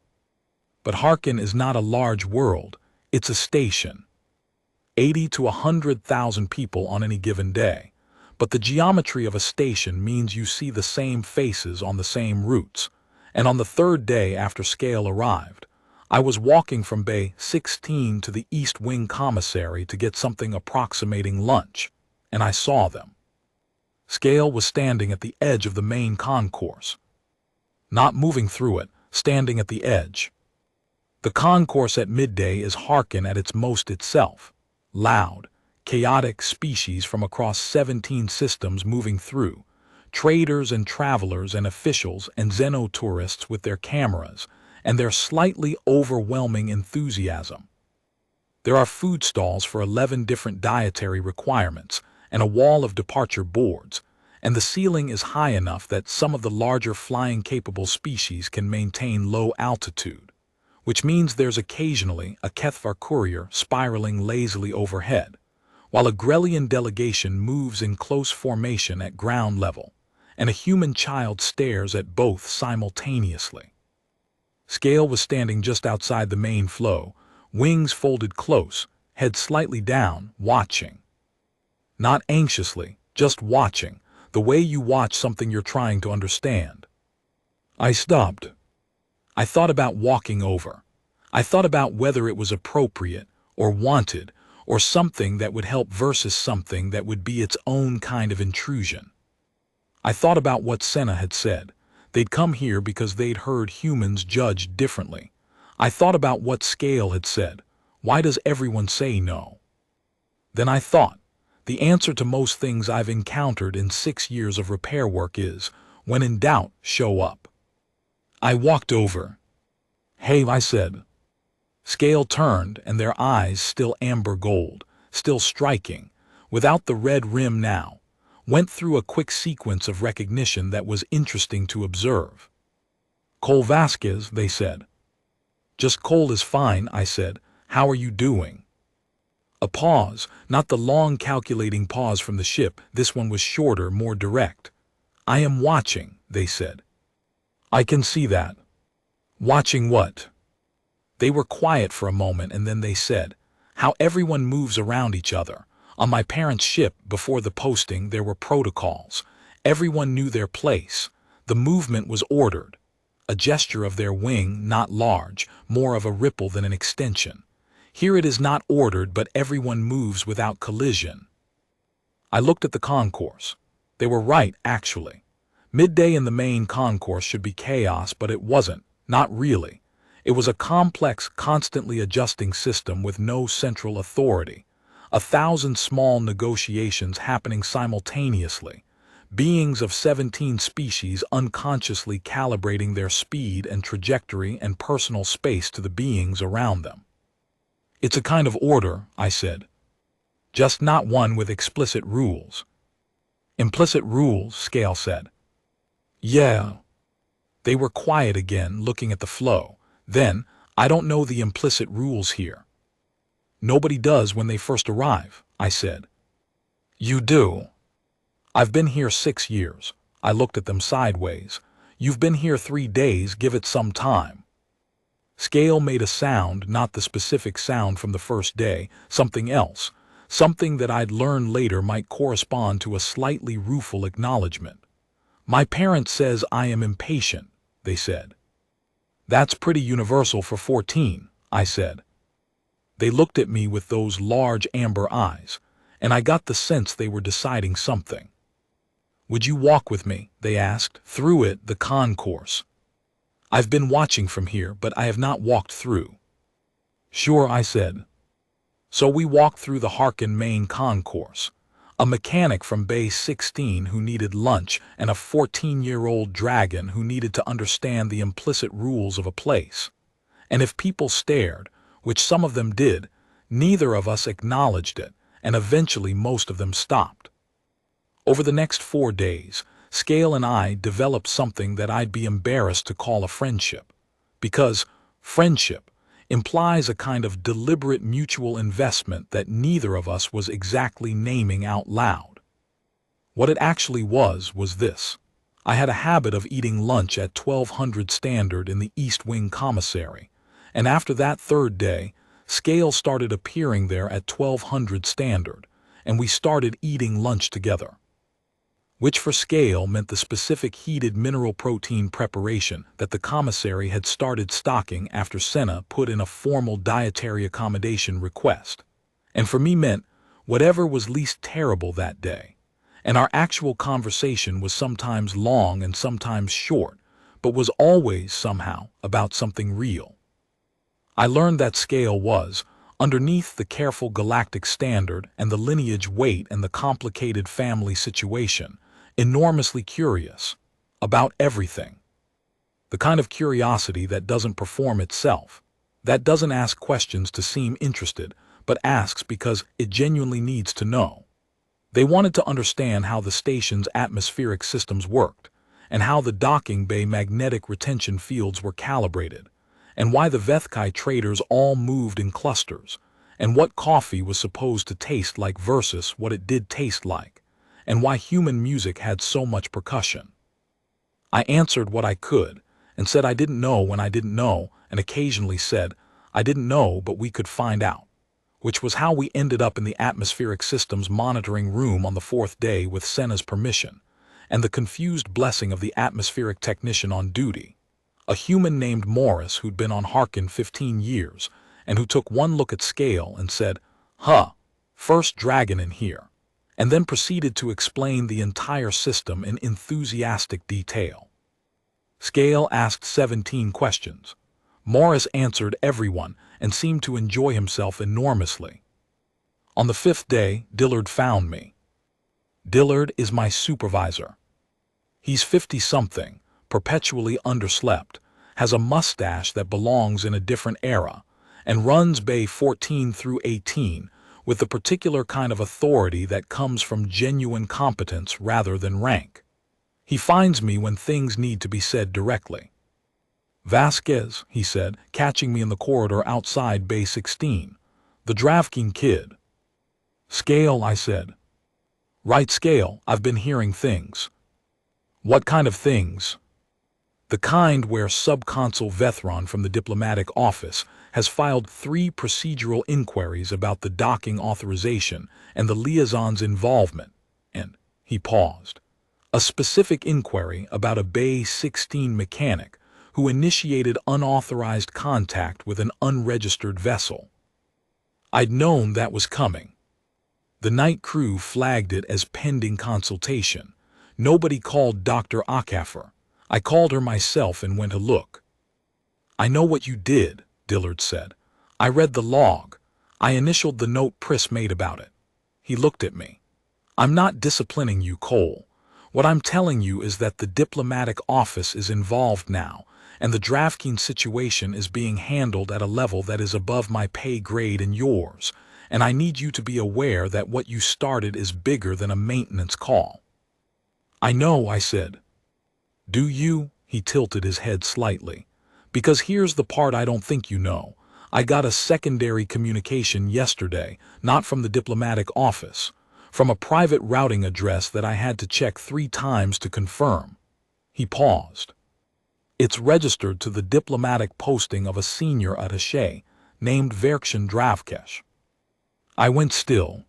But Harkin is not a large world, it's a station. 80 to 100,000 people on any given day. But the geometry of a station means you see the same faces on the same routes. And on the third day after Scale arrived, I was walking from Bay 16 to the East Wing Commissary to get something approximating lunch, and I saw them. Scale was standing at the edge of the main concourse. Not moving through it, standing at the edge. The concourse at midday is Harkin at its most itself. Loud, chaotic species from across 17 systems moving through, traders and travelers and officials and xenotourists with their cameras and their slightly overwhelming enthusiasm. There are food stalls for 11 different dietary requirements and a wall of departure boards, and the ceiling is high enough that some of the larger flying-capable species can maintain low altitude, which means there's occasionally a Kethvar courier spiraling lazily overhead, while a Grellian delegation moves in close formation at ground level, and a human child stares at both simultaneously. Scale was standing just outside the main flow, wings folded close, head slightly down, watching. Not anxiously, just watching, the way you watch something you're trying to understand. I stopped. I thought about walking over. I thought about whether it was appropriate, or wanted, or something that would help versus something that would be its own kind of intrusion. I thought about what Senna had said. They'd come here because they'd heard humans judged differently. I thought about what Scale had said. Why does everyone say no? Then I thought, the answer to most things I've encountered in 6 years of repair work is, when in doubt, show up. I walked over. Hey, I said. Scale turned, and their eyes, still amber gold, still striking, without the red rim now, went through a quick sequence of recognition that was interesting to observe. Cole Vasquez, they said. Just Cole is fine, I said. How are you doing? A pause, not the long calculating pause from the ship. This one was shorter, more direct. I am watching, they said. I can see that. Watching what? They were quiet for a moment and then they said, how everyone moves around each other. On my parents' ship, before the posting, there were protocols. Everyone knew their place. The movement was ordered. A gesture of their wing, not large, more of a ripple than an extension. Here it is not ordered, but everyone moves without collision. I looked at the concourse. They were right, actually. Midday in the main concourse should be chaos, but it wasn't, not really. It was a complex, constantly adjusting system with no central authority. 1,000 small negotiations happening simultaneously. Beings of 17 species unconsciously calibrating their speed and trajectory and personal space to the beings around them. It's a kind of order, I said. Just not one with explicit rules. Implicit rules, Scale said. Yeah. They were quiet again, looking at the flow. Then, I don't know the implicit rules here. Nobody does when they first arrive, I said. You do. I've been here 6 years. I looked at them sideways. You've been here 3 days, give it some time. Scale made a sound, not the specific sound from the first day, something else, something that I'd learn later might correspond to a slightly rueful acknowledgement. My parents says I am impatient, they said. That's pretty universal for 14, I said. They looked at me with those large amber eyes, and I got the sense they were deciding something. Would you walk with me, they asked, through it, the concourse? I've been watching from here, but I have not walked through. Sure, I said. So we walked through the Harkin main concourse. A mechanic from Bay 16 who needed lunch and a 14-year-old dragon who needed to understand the implicit rules of a place. And if people stared, which some of them did, neither of us acknowledged it, and eventually most of them stopped. Over the next 4 days, Scale and I developed something that I'd be embarrassed to call a friendship, because friendship implies a kind of deliberate mutual investment that neither of us was exactly naming out loud. What it actually was this. I had a habit of eating lunch at 1200 Standard in the East Wing Commissary, and after that 3rd day, Scale started appearing there at 1200 Standard, and we started eating lunch together. Which for Scale meant the specific heated mineral protein preparation that the commissary had started stocking after Senna put in a formal dietary accommodation request, and for me meant whatever was least terrible that day. And our actual conversation was sometimes long and sometimes short, but was always somehow about something real. I learned that Scale was, underneath the careful galactic standard and the lineage weight and the complicated family situation, enormously curious about everything. The kind of curiosity that doesn't perform itself, that doesn't ask questions to seem interested, but asks because it genuinely needs to know. They wanted to understand how the station's atmospheric systems worked, and how the docking bay magnetic retention fields were calibrated, and why the Vethkai traders all moved in clusters, and what coffee was supposed to taste like versus what it did taste like, and why human music had so much percussion. I answered what I could, and said I didn't know when I didn't know, and occasionally said, I didn't know but we could find out, which was how we ended up in the atmospheric systems monitoring room on the 4th day with Senna's permission, and the confused blessing of the atmospheric technician on duty, a human named Morris who'd been on Harkin 15 years, and who took one look at Scale and said, "Huh, first dragon in here," and then proceeded to explain the entire system in enthusiastic detail. Scale asked 17 questions. Morris answered everyone and seemed to enjoy himself enormously. On the 5th day, Dillard found me. Dillard is my supervisor. He's 50-something, perpetually underslept, has a mustache that belongs in a different era, and runs Bay 14 through 18 with the particular kind of authority that comes from genuine competence rather than rank. He finds me when things need to be said directly. "Vasquez," he said, catching me in the corridor outside Bay 16. "The Dravkin kid." "Scale," I said. "Right, Scale, I've been hearing things." "What kind of things?" "The kind where Subconsul Vethron from the diplomatic office has filed 3 procedural inquiries about the docking authorization and the liaison's involvement, and," he paused, "a specific inquiry about a Bay 16 mechanic who initiated unauthorized contact with an unregistered vessel." I'd known that was coming. The night crew flagged it as pending consultation. Nobody called Dr. Akaffer. I called her myself and went to look. "I know what you did," Dillard said. "I read the log. I initialed the note Priss made about it." He looked at me. "I'm not disciplining you, Cole. What I'm telling you is that the diplomatic office is involved now, and the Dravkin situation is being handled at a level that is above my pay grade and yours, and I need you to be aware that what you started is bigger than a maintenance call." "I know," I said. "Do you?" He tilted his head slightly. Because here's the part I don't think you know. I got a secondary communication yesterday, not from the diplomatic office, from a private routing address that I had to check 3 times to confirm. He paused. It's registered to the diplomatic posting of a senior attaché named Verkshan Dravkesh. I went still.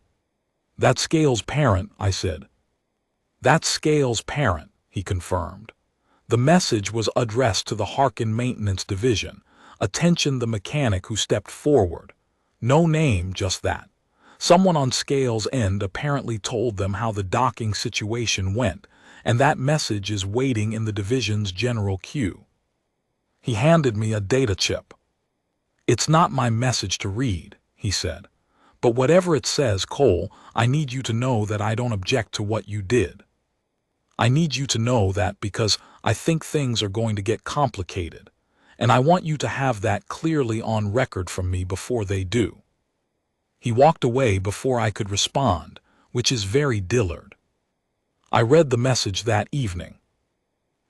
That's Scale's parent, I said. That's Scale's parent, he confirmed. The message was addressed to the Harkin Maintenance Division. Attention the mechanic who stepped forward. No name, just that. Someone on Scale's end apparently told them how the docking situation went, and that message is waiting in the division's general queue. He handed me a data chip. It's not my message to read, he said. But whatever it says, Cole, I need you to know that I don't object to what you did. I need you to know that because I think things are going to get complicated, and I want you to have that clearly on record from me before they do. He walked away before I could respond, which is very Dillard. I read the message that evening.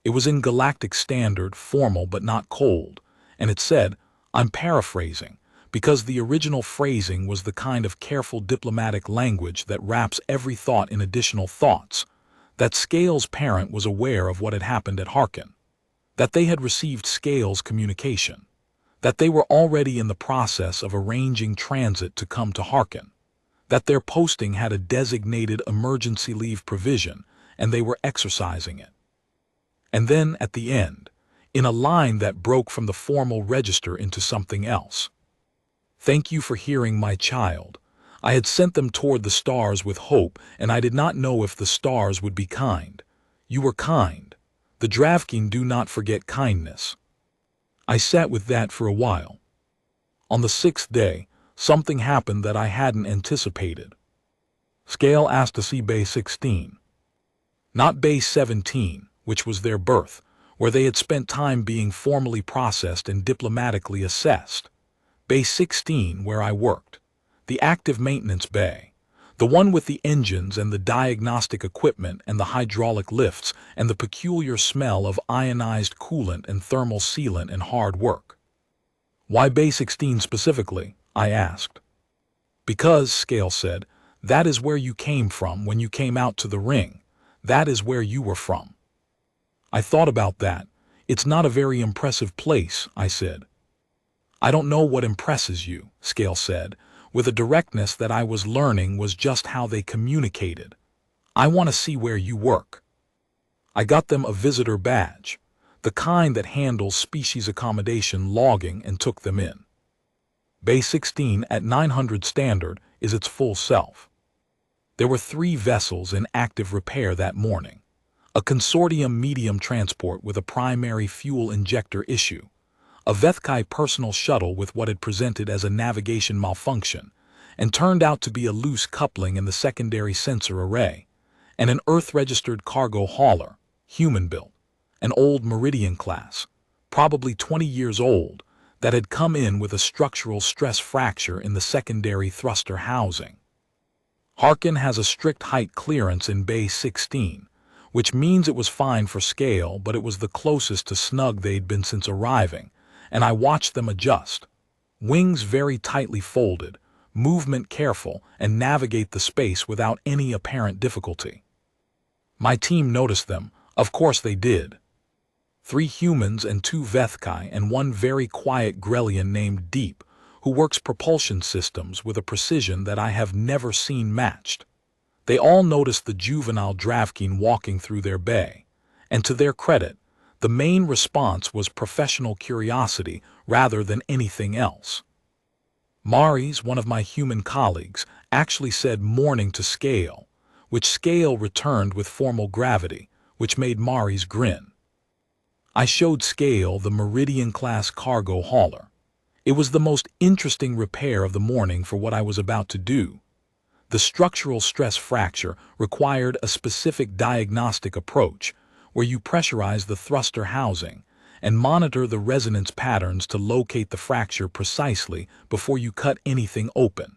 It was in Galactic Standard, formal but not cold, and it said, I'm paraphrasing, because the original phrasing was the kind of careful diplomatic language that wraps every thought in additional thoughts, that Scale's parent was aware of what had happened at Harkin, that they had received Scale's communication, that they were already in the process of arranging transit to come to Harkin, that their posting had a designated emergency leave provision and they were exercising it. And then, at the end, in a line that broke from the formal register into something else. Thank you for hearing my child. I had sent them toward the stars with hope, and I did not know if the stars would be kind. You were kind. The Dravkin do not forget kindness. I sat with that for a while. On the 6th day, something happened that I hadn't anticipated. Scale asked to see Bay 16. Not Bay 17, which was their berth, where they had spent time being formally processed and diplomatically assessed. Bay 16, where I worked. The active maintenance bay. The one with the engines and the diagnostic equipment and the hydraulic lifts and the peculiar smell of ionized coolant and thermal sealant and hard work. Why Bay 16 specifically? I asked. Because, Scale said, that is where you came from when you came out to the ring. That is where you were from. I thought about that. It's not a very impressive place, I said. I don't know what impresses you, Scale said, with a directness that I was learning was just how they communicated. I want to see where you work. I got them a visitor badge, the kind that handles species accommodation logging, and took them in. Bay 16 at 900 standard is its full self. There were 3 vessels in active repair that morning. A consortium medium transport with a primary fuel injector issue, a Vethkai personal shuttle with what had presented as a navigation malfunction and turned out to be a loose coupling in the secondary sensor array, and an Earth-registered cargo hauler, human-built, an old Meridian class, probably 20 years old, that had come in with a structural stress fracture in the secondary thruster housing. Harkin has a strict height clearance in Bay 16, which means it was fine for Scale, but it was the closest to snug they'd been since arriving, and I watched them adjust. Wings very tightly folded, movement careful, and navigate the space without any apparent difficulty. My team noticed them, of course they did. 3 humans and 2 Vethkai and 1 very quiet Grellian named Deep, who works propulsion systems with a precision that I have never seen matched. They all noticed the juvenile Dravkin walking through their bay, and to their credit, the main response was professional curiosity rather than anything else. Maris, one of my human colleagues, actually said morning to Scale, which Scale returned with formal gravity, which made Maris grin. I showed Scale the Meridian-class cargo hauler. It was the most interesting repair of the morning for what I was about to do. The structural stress fracture required a specific diagnostic approach where you pressurize the thruster housing and monitor the resonance patterns to locate the fracture precisely before you cut anything open.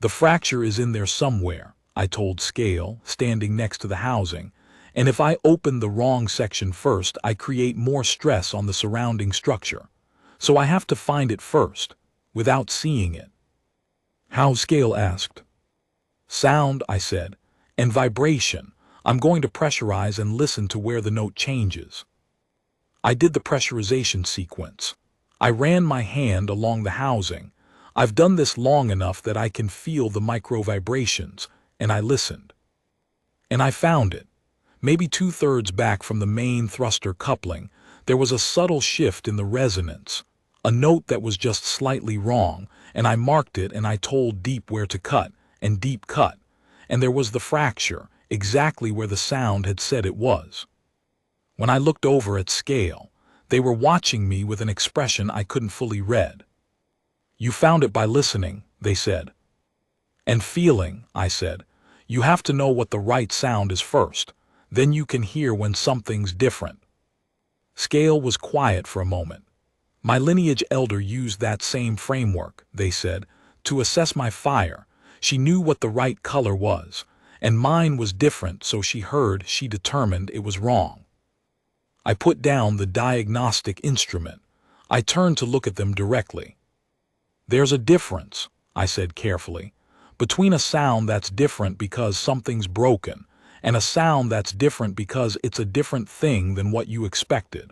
The fracture is in there somewhere, I told Scale, standing next to the housing, And if I open the wrong section first, I create more stress on the surrounding structure. So I have to find it first, without seeing it. How? Scale asked. Sound, I said, and vibration. I'm going to pressurize and listen to where the note changes. I did the pressurization sequence. I ran my hand along the housing. I've done this long enough that I can feel the micro vibrations, and I listened. And I found it. Maybe 2/3 back from the main thruster coupling, there was a subtle shift in the resonance, a note that was just slightly wrong, and I marked it and I told Deep where to cut, and Deep cut, and there was the fracture, exactly where the sound had said it was. When I looked over at Scale, they were watching me with an expression I couldn't fully read. You found it by listening, they said. And feeling, I said. You have to know what the right sound is first. Then you can hear when something's different. Scale was quiet for a moment. My lineage elder used that same framework, they said, to assess my fire. She knew what the right color was, and mine was different, so she determined it was wrong. I put down the diagnostic instrument. I turned to look at them directly. There's a difference, I said carefully, between a sound that's different because something's broken, and a sound that's different because it's a different thing than what you expected.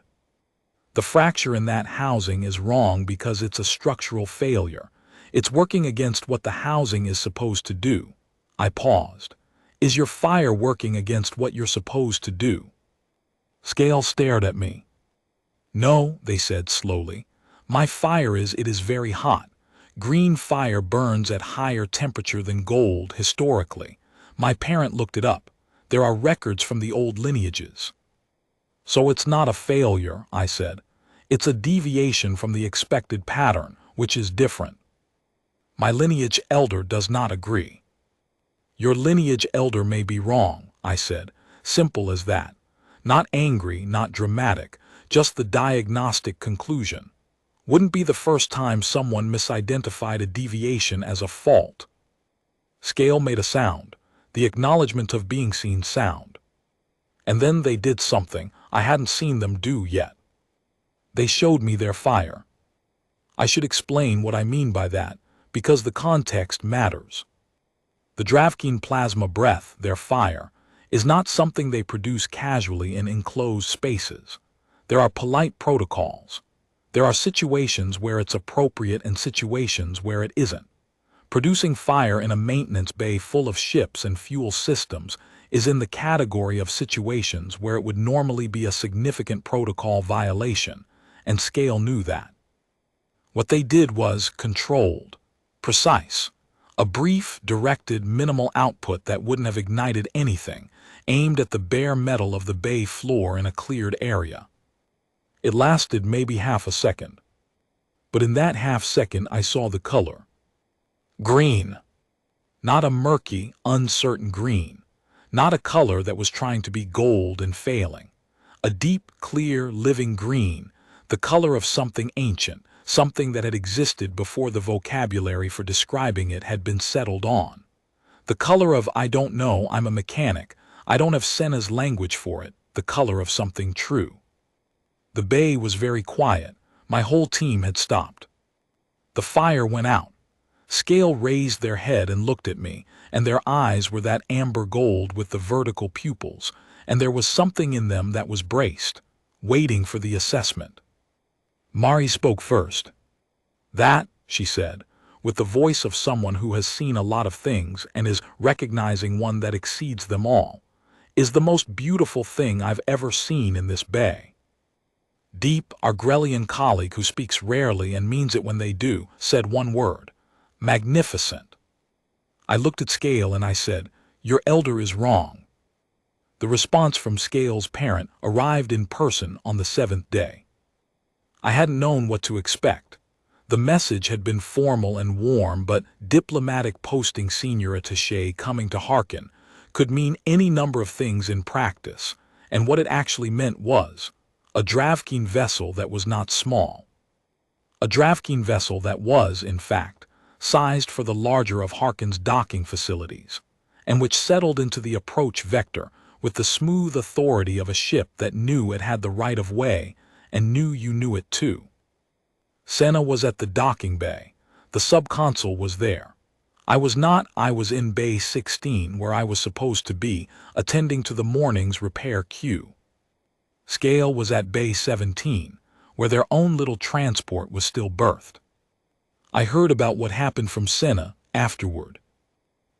The fracture in that housing is wrong because it's a structural failure. It's working against what the housing is supposed to do. I paused. Is your fire working against what you're supposed to do? Scale stared at me. No, they said slowly. My fire it is very hot. Green fire burns at higher temperature than gold historically. My parent looked it up. There are records from the old lineages. So it's not a failure, I said. It's a deviation from the expected pattern, which is different. My lineage elder does not agree. Your lineage elder may be wrong, I said. Simple as that. Not angry, not dramatic, just the diagnostic conclusion. Wouldn't be the first time someone misidentified a deviation as a fault. Scale made a sound, the acknowledgement of being seen sound. And then they did something I hadn't seen them do yet. They showed me their fire. I should explain what I mean by that, because the context matters. The Dravkin plasma breath, their fire, is not something they produce casually in enclosed spaces. There are polite protocols. There are situations where it's appropriate and situations where it isn't. Producing fire in a maintenance bay full of ships and fuel systems is in the category of situations where it would normally be a significant protocol violation, and Scale knew that. What they did was controlled, precise, a brief, directed, minimal output that wouldn't have ignited anything, aimed at the bare metal of the bay floor in a cleared area. It lasted maybe half a second. But in that half second I saw the color. Green. Not a murky, uncertain green. Not a color that was trying to be gold and failing. A deep, clear, living green, the color of something ancient, something that had existed before the vocabulary for describing it had been settled on. The color of I don't know, I'm a mechanic, I don't have Senna's language for it, the color of something true. The bay was very quiet. My whole team had stopped. The fire went out. Scale raised their head and looked at me, and their eyes were that amber gold with the vertical pupils, and there was something in them that was braced, waiting for the assessment. Mari spoke first. That, she said, with the voice of someone who has seen a lot of things and is recognizing one that exceeds them all, is the most beautiful thing I've ever seen in this bay. Deep, our Grelian colleague who speaks rarely and means it when they do, said one word. Magnificent. I looked at Scale and I said, your elder is wrong. The response from Scale's parent arrived in person on the 7th day. I hadn't known what to expect. The message had been formal and warm, but diplomatic posting senior attaché coming to hearken could mean any number of things in practice, and what it actually meant was a Dravkin vessel that was not small. A Dravkin vessel that was, in fact, sized for the larger of Harkin's docking facilities, and which settled into the approach vector with the smooth authority of a ship that knew it had the right of way and knew you knew it too. Senna was at the docking bay. The sub-console was there. I was not. I was in Bay 16 where I was supposed to be, attending to the morning's repair queue. Scale was at Bay 17, where their own little transport was still berthed. I heard about what happened from Senna afterward.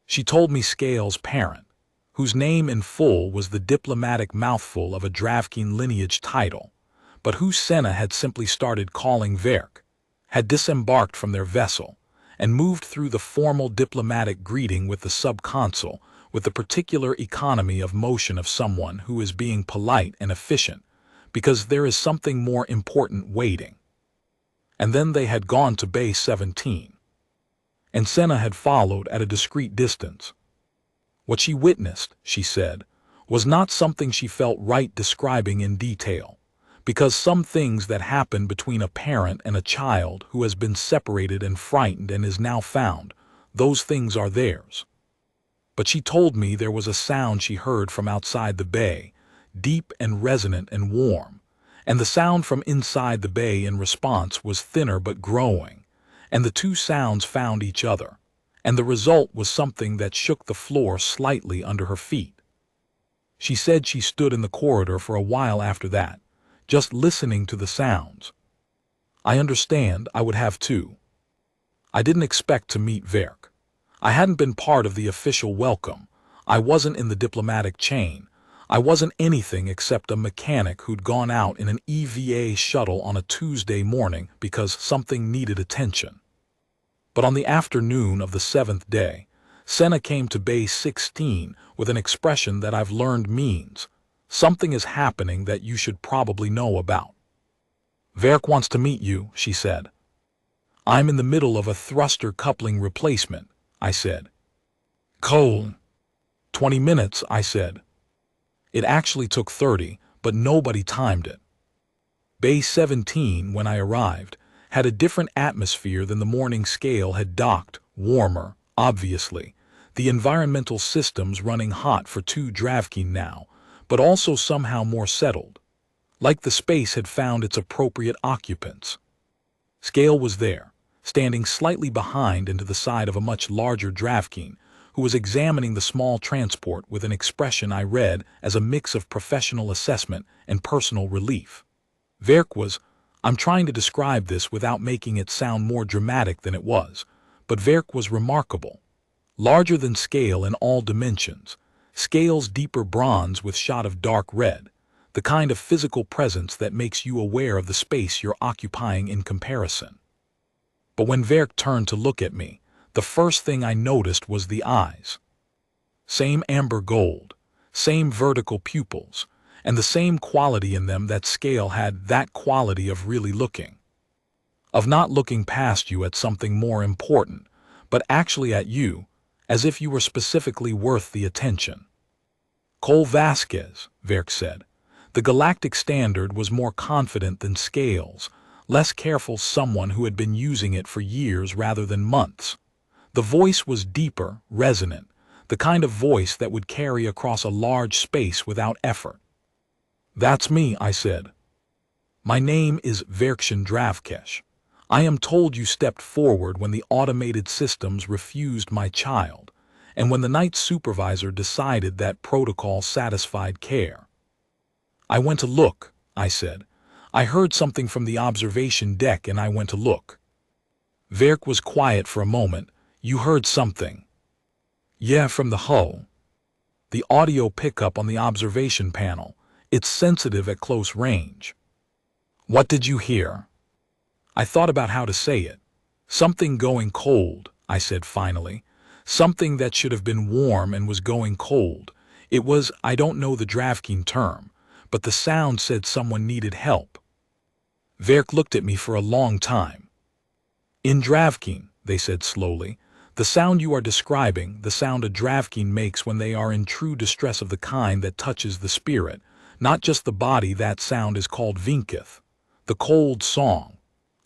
She told me Scale's parent, whose name in full was the diplomatic mouthful of a Dravkin lineage title, but who Senna had simply started calling Verk, had disembarked from their vessel and moved through the formal diplomatic greeting with the sub-consul with the particular economy of motion of someone who is being polite and efficient because there is something more important waiting. And then they had gone to Bay 17. And Senna had followed at a discreet distance. What she witnessed, she said, was not something she felt right describing in detail, because some things that happen between a parent and a child who has been separated and frightened and is now found, those things are theirs. But she told me there was a sound she heard from outside the bay, deep and resonant and warm, and the sound from inside the bay in response was thinner but growing, and the two sounds found each other, and the result was something that shook the floor slightly under her feet. She said she stood in the corridor for a while after that, just listening to the sounds. I understand. I would have too. I didn't expect to meet Verk. I hadn't been part of the official welcome. I wasn't in the diplomatic chain. I wasn't anything except a mechanic who'd gone out in an EVA shuttle on a Tuesday morning because something needed attention. But on the afternoon of the 7th day, Senna came to Bay 16 with an expression that I've learned means, something is happening that you should probably know about. Verk wants to meet you, she said. I'm in the middle of a thruster coupling replacement, I said. Cool. 20 minutes, I said. It actually took 30, but nobody timed it. Bay 17, when I arrived, had a different atmosphere than the morning Scale had docked, warmer, obviously, the environmental systems running hot for 2 Dravkin now, but also somehow more settled, like the space had found its appropriate occupants. Scale was there, standing slightly behind and to the side of a much larger Dravkin, who was examining the small transport with an expression I read as a mix of professional assessment and personal relief. Verk was, I'm trying to describe this without making it sound more dramatic than it was, but Verk was remarkable. Larger than Scale in all dimensions, Scale's deeper bronze with shot of dark red, the kind of physical presence that makes you aware of the space you're occupying in comparison. But when Verk turned to look at me, the first thing I noticed was the eyes. Same amber gold, same vertical pupils, and the same quality in them that Scale had, that quality of really looking. Of not looking past you at something more important, but actually at you, as if you were specifically worth the attention. Cole Vasquez, Verk said. The galactic standard was more confident than Scale's, less careful, someone who had been using it for years rather than months. The voice was deeper, resonant, the kind of voice that would carry across a large space without effort. That's me, I said. My name is Verkshan Dravkesh. I am told you stepped forward when the automated systems refused my child, and when the night supervisor decided that protocol satisfied care. I went to look, I said. I heard something from the observation deck and I went to look. Verk was quiet for a moment. You heard something? Yeah, from the hull. The audio pickup on the observation panel. It's sensitive at close range. What did you hear? I thought about how to say it. Something going cold, I said finally. Something that should have been warm and was going cold. It was, I don't know the Dravkin term, but the sound said someone needed help. Verk looked at me for a long time. In Dravkin, they said slowly, the sound you are describing, the sound a Dravkin makes when they are in true distress of the kind that touches the spirit, not just the body, that sound is called Vinkith, the cold song.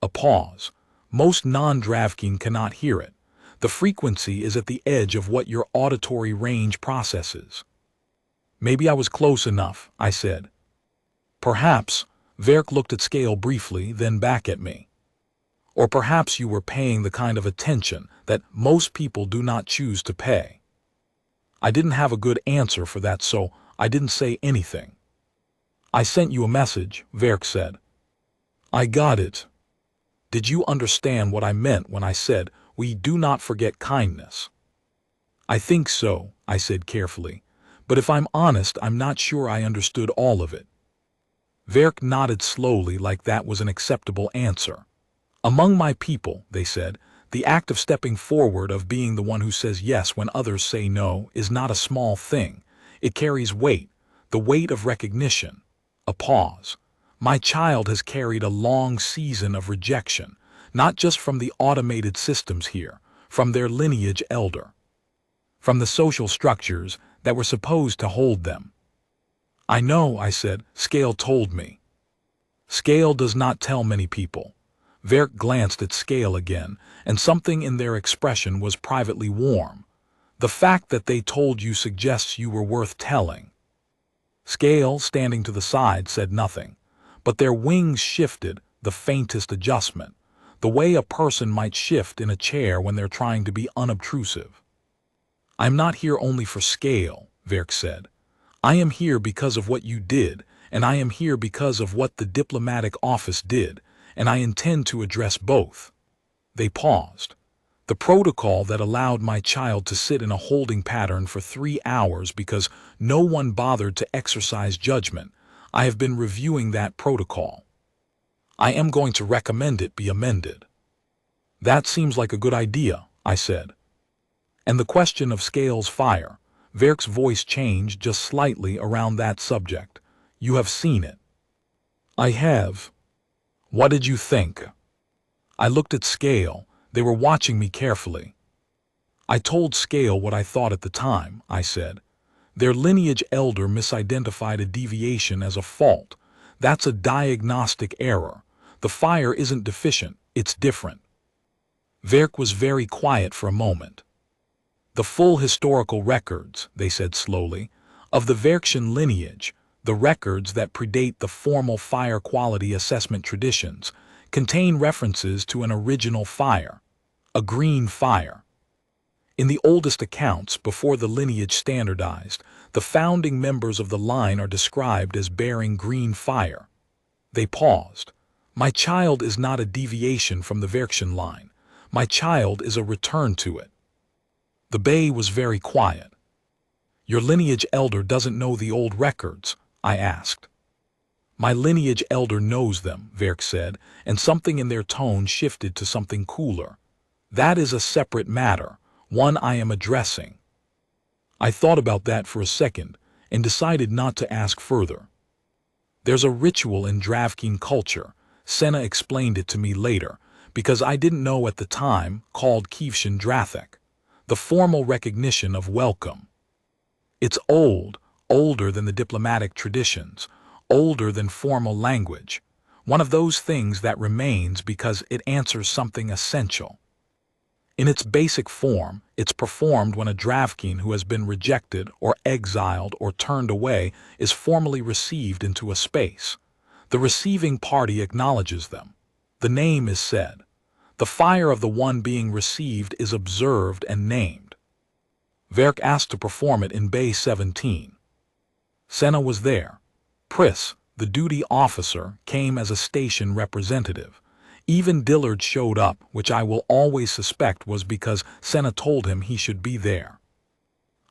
A pause. Most non-Dravkin cannot hear it. The frequency is at the edge of what your auditory range processes. Maybe I was close enough, I said. Perhaps. Verk looked at Scale briefly, then back at me. Or perhaps you were paying the kind of attention that most people do not choose to pay. I didn't have a good answer for that, so I didn't say anything. I sent you a message, Verk said. I got it. Did you understand what I meant when I said we do not forget kindness? I think so, I said carefully, but if I'm honest, I'm not sure I understood all of it. Verk nodded slowly, like that was an acceptable answer. Among my people, they said, the act of stepping forward, of being the one who says yes when others say no, is not a small thing. It carries weight, the weight of recognition. A pause. My child has carried a long season of rejection, not just from the automated systems here, from their lineage elder, from the social structures that were supposed to hold them. I know, I said. Scale told me. Scale does not tell many people. Verk glanced at Scale again, and something in their expression was privately warm. The fact that they told you suggests you were worth telling. Scale, standing to the side, said nothing, but their wings shifted, the faintest adjustment, the way a person might shift in a chair when they're trying to be unobtrusive. I'm not here only for Scale, Verk said. I am here because of what you did, and I am here because of what the diplomatic office did, and I intend to address both. They paused. The protocol that allowed my child to sit in a holding pattern for 3 hours because no one bothered to exercise judgment, I have been reviewing that protocol. I am going to recommend it be amended. That seems like a good idea, I said. And the question of Scale's fire, Verk's voice changed just slightly around that subject. You have seen it. I have. What did you think? I looked at Scale. They were watching me carefully. I told Scale what I thought at the time, I said. Their lineage elder misidentified a deviation as a fault. That's a diagnostic error. The fire isn't deficient, it's different. Verk was very quiet for a moment. The full historical records, they said slowly, of the Verksian lineage, the records that predate the formal fire quality assessment traditions, contain references to an original fire, a green fire. In the oldest accounts, before the lineage standardized, the founding members of the line are described as bearing green fire. They paused. My child is not a deviation from the Verksian line. My child is a return to it. The Bay was very quiet. Your lineage elder doesn't know the old records, I asked. My lineage elder knows them, Verk said, and something in their tone shifted to something cooler. That is a separate matter, one I am addressing. I thought about that for a second and decided not to ask further. There's a ritual in Dravkin culture, Senna explained it to me later, because I didn't know at the time, called Kivshin Drathik, the formal recognition of welcome. It's old, older than the diplomatic traditions, older than formal language, one of those things that remains because it answers something essential. In its basic form, it's performed when a Dravkin who has been rejected or exiled or turned away is formally received into a space. The receiving party acknowledges them. The name is said. The fire of the one being received is observed and named. Verk asked to perform it in Bay 17. Senna was there. Pris, the duty officer, came as a station representative. Even Dillard showed up, which I will always suspect was because Senna told him he should be there.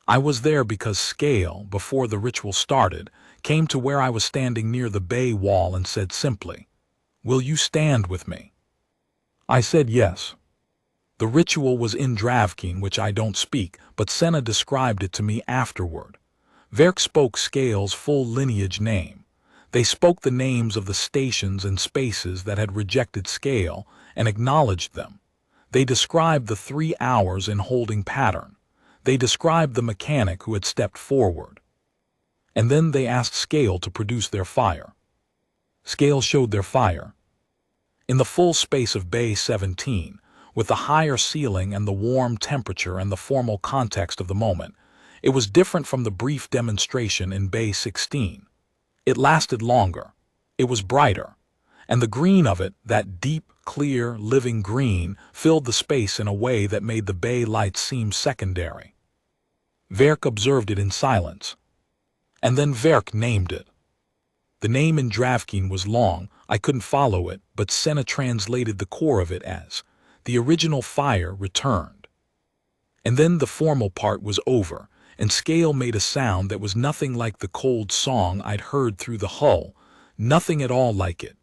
I was there because Scale, before the ritual started, came to where I was standing near the bay wall and said simply, "Will you stand with me?" I said yes. The ritual was in Dravkin, which I don't speak, but Senna described it to me afterward. Verk spoke Scale's full lineage name. They spoke the names of the stations and spaces that had rejected Scale and acknowledged them. They described the 3 hours in holding pattern. They described the mechanic who had stepped forward. And then they asked Scale to produce their fire. Scale showed their fire. In the full space of Bay 17, with the higher ceiling and the warm temperature and the formal context of the moment, It was different from the brief demonstration in Bay 16. It lasted longer. It was brighter. And the green of it, that deep, clear, living green, filled the space in a way that made the bay lights seem secondary. Verk observed it in silence. And then Verk named it. The name in Dravkin was long, I couldn't follow it, but Senna translated the core of it as, the original fire returned. And then the formal part was over, and Scale made a sound that was nothing like the cold song I'd heard through the hull, nothing at all like it.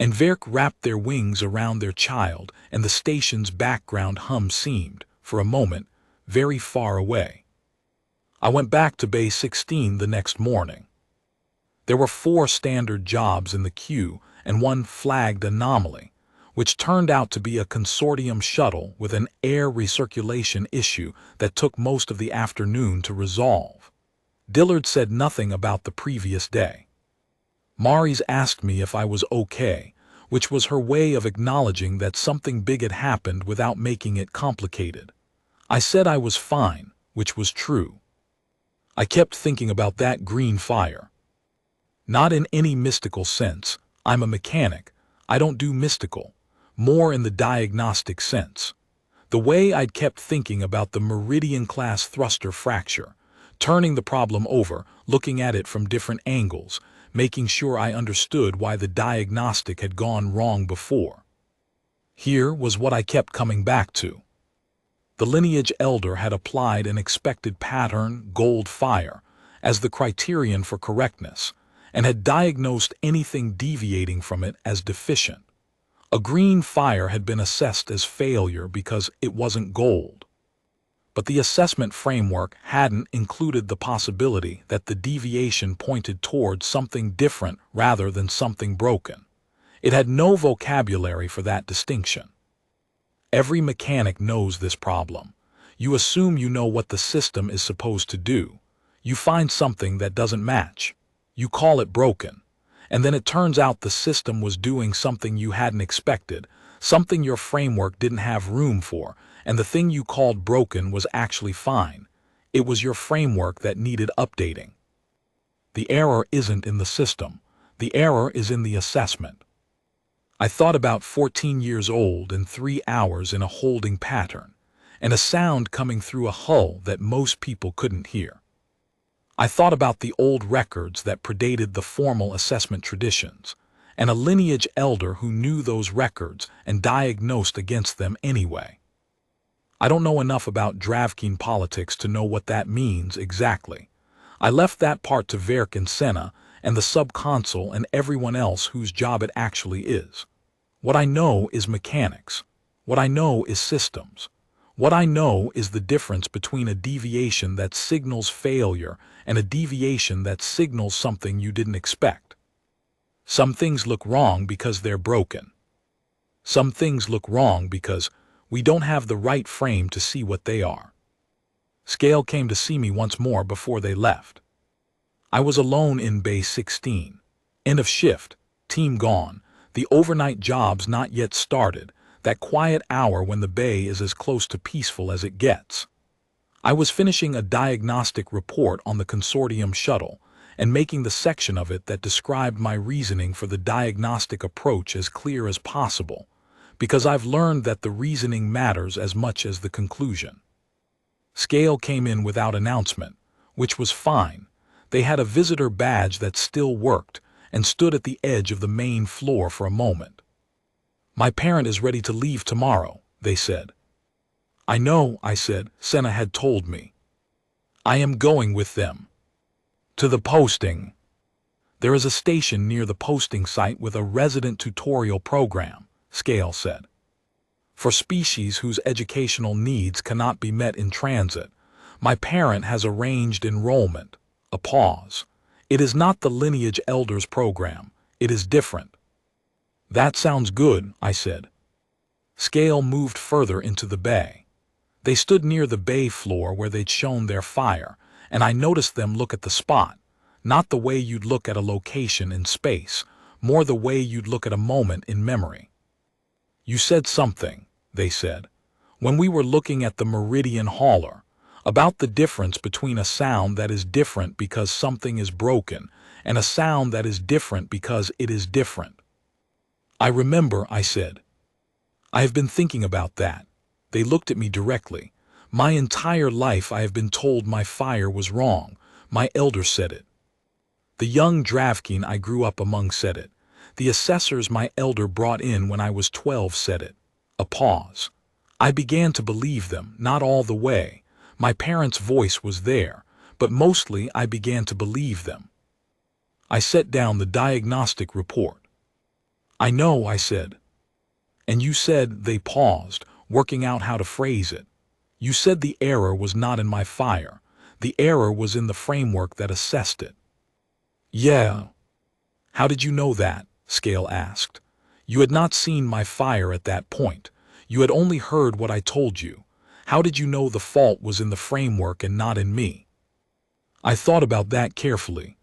And Verk wrapped their wings around their child, and the station's background hum seemed, for a moment, very far away. I went back to Bay 16 the next morning. There were 4 standard jobs in the queue and one flagged anomaly, which turned out to be a consortium shuttle with an air recirculation issue that took most of the afternoon to resolve. Dillard said nothing about the previous day. Mary's asked me if I was okay, which was her way of acknowledging that something big had happened without making it complicated. I said I was fine, which was true. I kept thinking about that green fire. Not in any mystical sense. I'm a mechanic. I don't do mystical. More in the diagnostic sense. The way I'd kept thinking about the Meridian-class thruster fracture, turning the problem over, looking at it from different angles, making sure I understood why the diagnostic had gone wrong before. Here was what I kept coming back to. The lineage elder had applied an expected pattern, gold fire, as the criterion for correctness, and had diagnosed anything deviating from it as deficient. A green fire had been assessed as failure because it wasn't gold. But the assessment framework hadn't included the possibility that the deviation pointed towards something different rather than something broken. It had no vocabulary for that distinction. Every mechanic knows this problem. You assume you know what the system is supposed to do. You find something that doesn't match. You call it broken. And then it turns out the system was doing something you hadn't expected, something your framework didn't have room for, and the thing you called broken was actually fine. It was your framework that needed updating. The error isn't in the system. The error is in the assessment. I thought about 14 years old and 3 hours in a holding pattern, and a sound coming through a hull that most people couldn't hear. I thought about the old records that predated the formal assessment traditions, and a lineage elder who knew those records and diagnosed against them anyway. I don't know enough about Dravkin politics to know what that means exactly. I left that part to Verk and Senna and the sub-consul and everyone else whose job it actually is. What I know is mechanics. What I know is systems. What I know is the difference between a deviation that signals failure and a deviation that signals something you didn't expect. Some things look wrong because they're broken. Some things look wrong because we don't have the right frame to see what they are. Scale came to see me once more before they left. I was alone in Bay 16. End of shift, team gone, the overnight jobs not yet started, that quiet hour when the bay is as close to peaceful as it gets. I was finishing a diagnostic report on the consortium shuttle and making the section of it that described my reasoning for the diagnostic approach as clear as possible, because I've learned that the reasoning matters as much as the conclusion. Scale came in without announcement, which was fine. They had a visitor badge that still worked and stood at the edge of the main floor for a moment. My parent is ready to leave tomorrow, they said. I know, I said, Senna had told me. I am going with them. To the posting. There is a station near the posting site with a resident tutorial program, Scale said. For species whose educational needs cannot be met in transit, my parent has arranged enrollment. A pause. It is not the lineage elders program. It is different. That sounds good, I said. Scale moved further into the bay. They stood near the bay floor where they'd shown their fire, and I noticed them look at the spot, not the way you'd look at a location in space, more the way you'd look at a moment in memory. You said something, they said. When we were looking at the Meridian hauler, About the difference between a sound that is different because something is broken and a sound that is different because it is different. I remember, I said. I have been thinking about that. They looked at me directly. My entire life I have been told my fire was wrong. My elder said it. The young Dravkin I grew up among said it. The assessors my elder brought in when I was 12 said it. A pause. I began to believe them, not all the way. My parents' voice was there, but mostly I began to believe them. I set down the diagnostic report. I know, I said. And you said, they paused, working out how to phrase it. You said the error was not in my fire. The error was in the framework that assessed it. Yeah. How did you know that? Scale asked. You had not seen my fire at that point. You had only heard what I told you. How did you know the fault was in the framework and not in me? I thought about that carefully.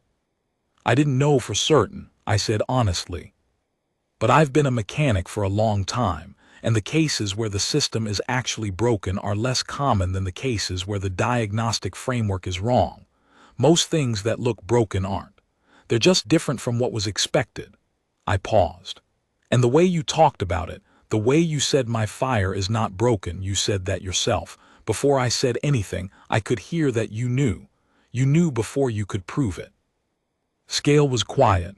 I didn't know for certain, I said honestly. But I've been a mechanic for a long time, and the cases where the system is actually broken are less common than the cases where the diagnostic framework is wrong. Most things that look broken aren't. They're just different from what was expected. I paused. And the way you talked about it, the way you said my fire is not broken, you said that yourself. Before I said anything, I could hear that you knew. You knew before you could prove it. Scale was quiet.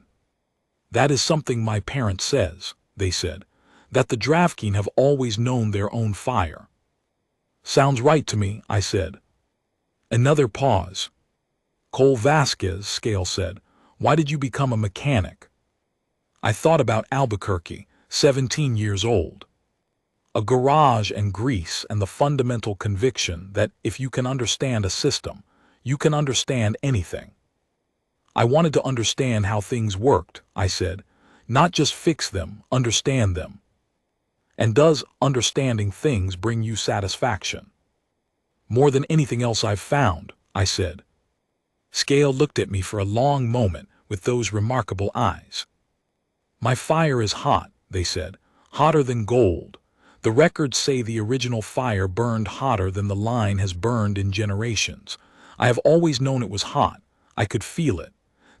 That is something my parents says, they said, that the Dravkin have always known their own fire. Sounds right to me, I said. Another pause. Cole Vasquez, Scale said, why did you become a mechanic? I thought about Albuquerque, 17 years old. A garage and grease and the fundamental conviction that if you can understand a system, you can understand anything. I wanted to understand how things worked, I said, not just fix them, understand them. And does understanding things bring you satisfaction? More than anything else I've found, I said. Scale looked at me for a long moment with those remarkable eyes. My fire is hot, they said, hotter than gold. The records say the original fire burned hotter than the line has burned in generations. I have always known it was hot. I could feel it.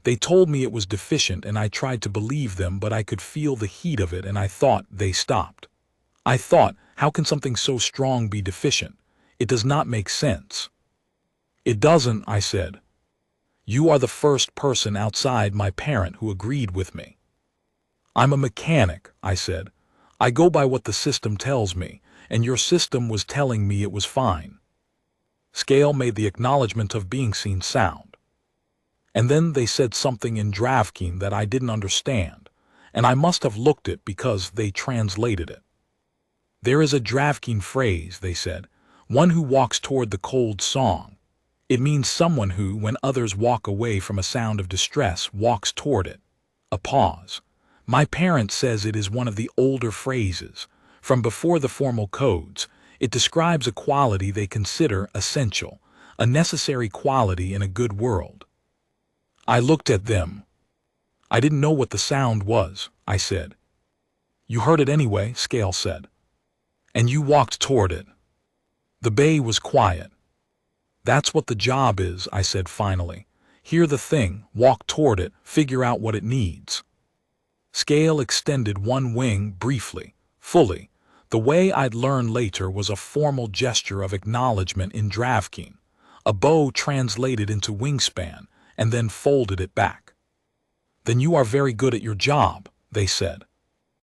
They told me it was deficient and I tried to believe them, but I could feel the heat of it and I thought they stopped. I thought, how can something so strong be deficient? It does not make sense. It doesn't, I said. You are the first person outside my parent who agreed with me. I'm a mechanic, I said. I go by what the system tells me, and your system was telling me it was fine. Scale made the acknowledgement of being seen sound. And then they said something in Dravkin that I didn't understand, and I must have looked it because they translated it. There is a Dravkin phrase, they said, one who walks toward the cold song. It means someone who, when others walk away from a sound of distress, walks toward it. A pause. My parent says it is one of the older phrases. From before the formal codes, it describes a quality they consider essential, a necessary quality in a good world. I looked at them. I didn't know what the sound was, I said. You heard it anyway, Scale said. And you walked toward it. The bay was quiet. That's what the job is, I said finally. Hear the thing, walk toward it, figure out what it needs. Scale extended one wing briefly, fully. The way I'd learn later was a formal gesture of acknowledgement in Dravkin. A bow translated into wingspan, and then folded it back. Then you are very good at your job, they said.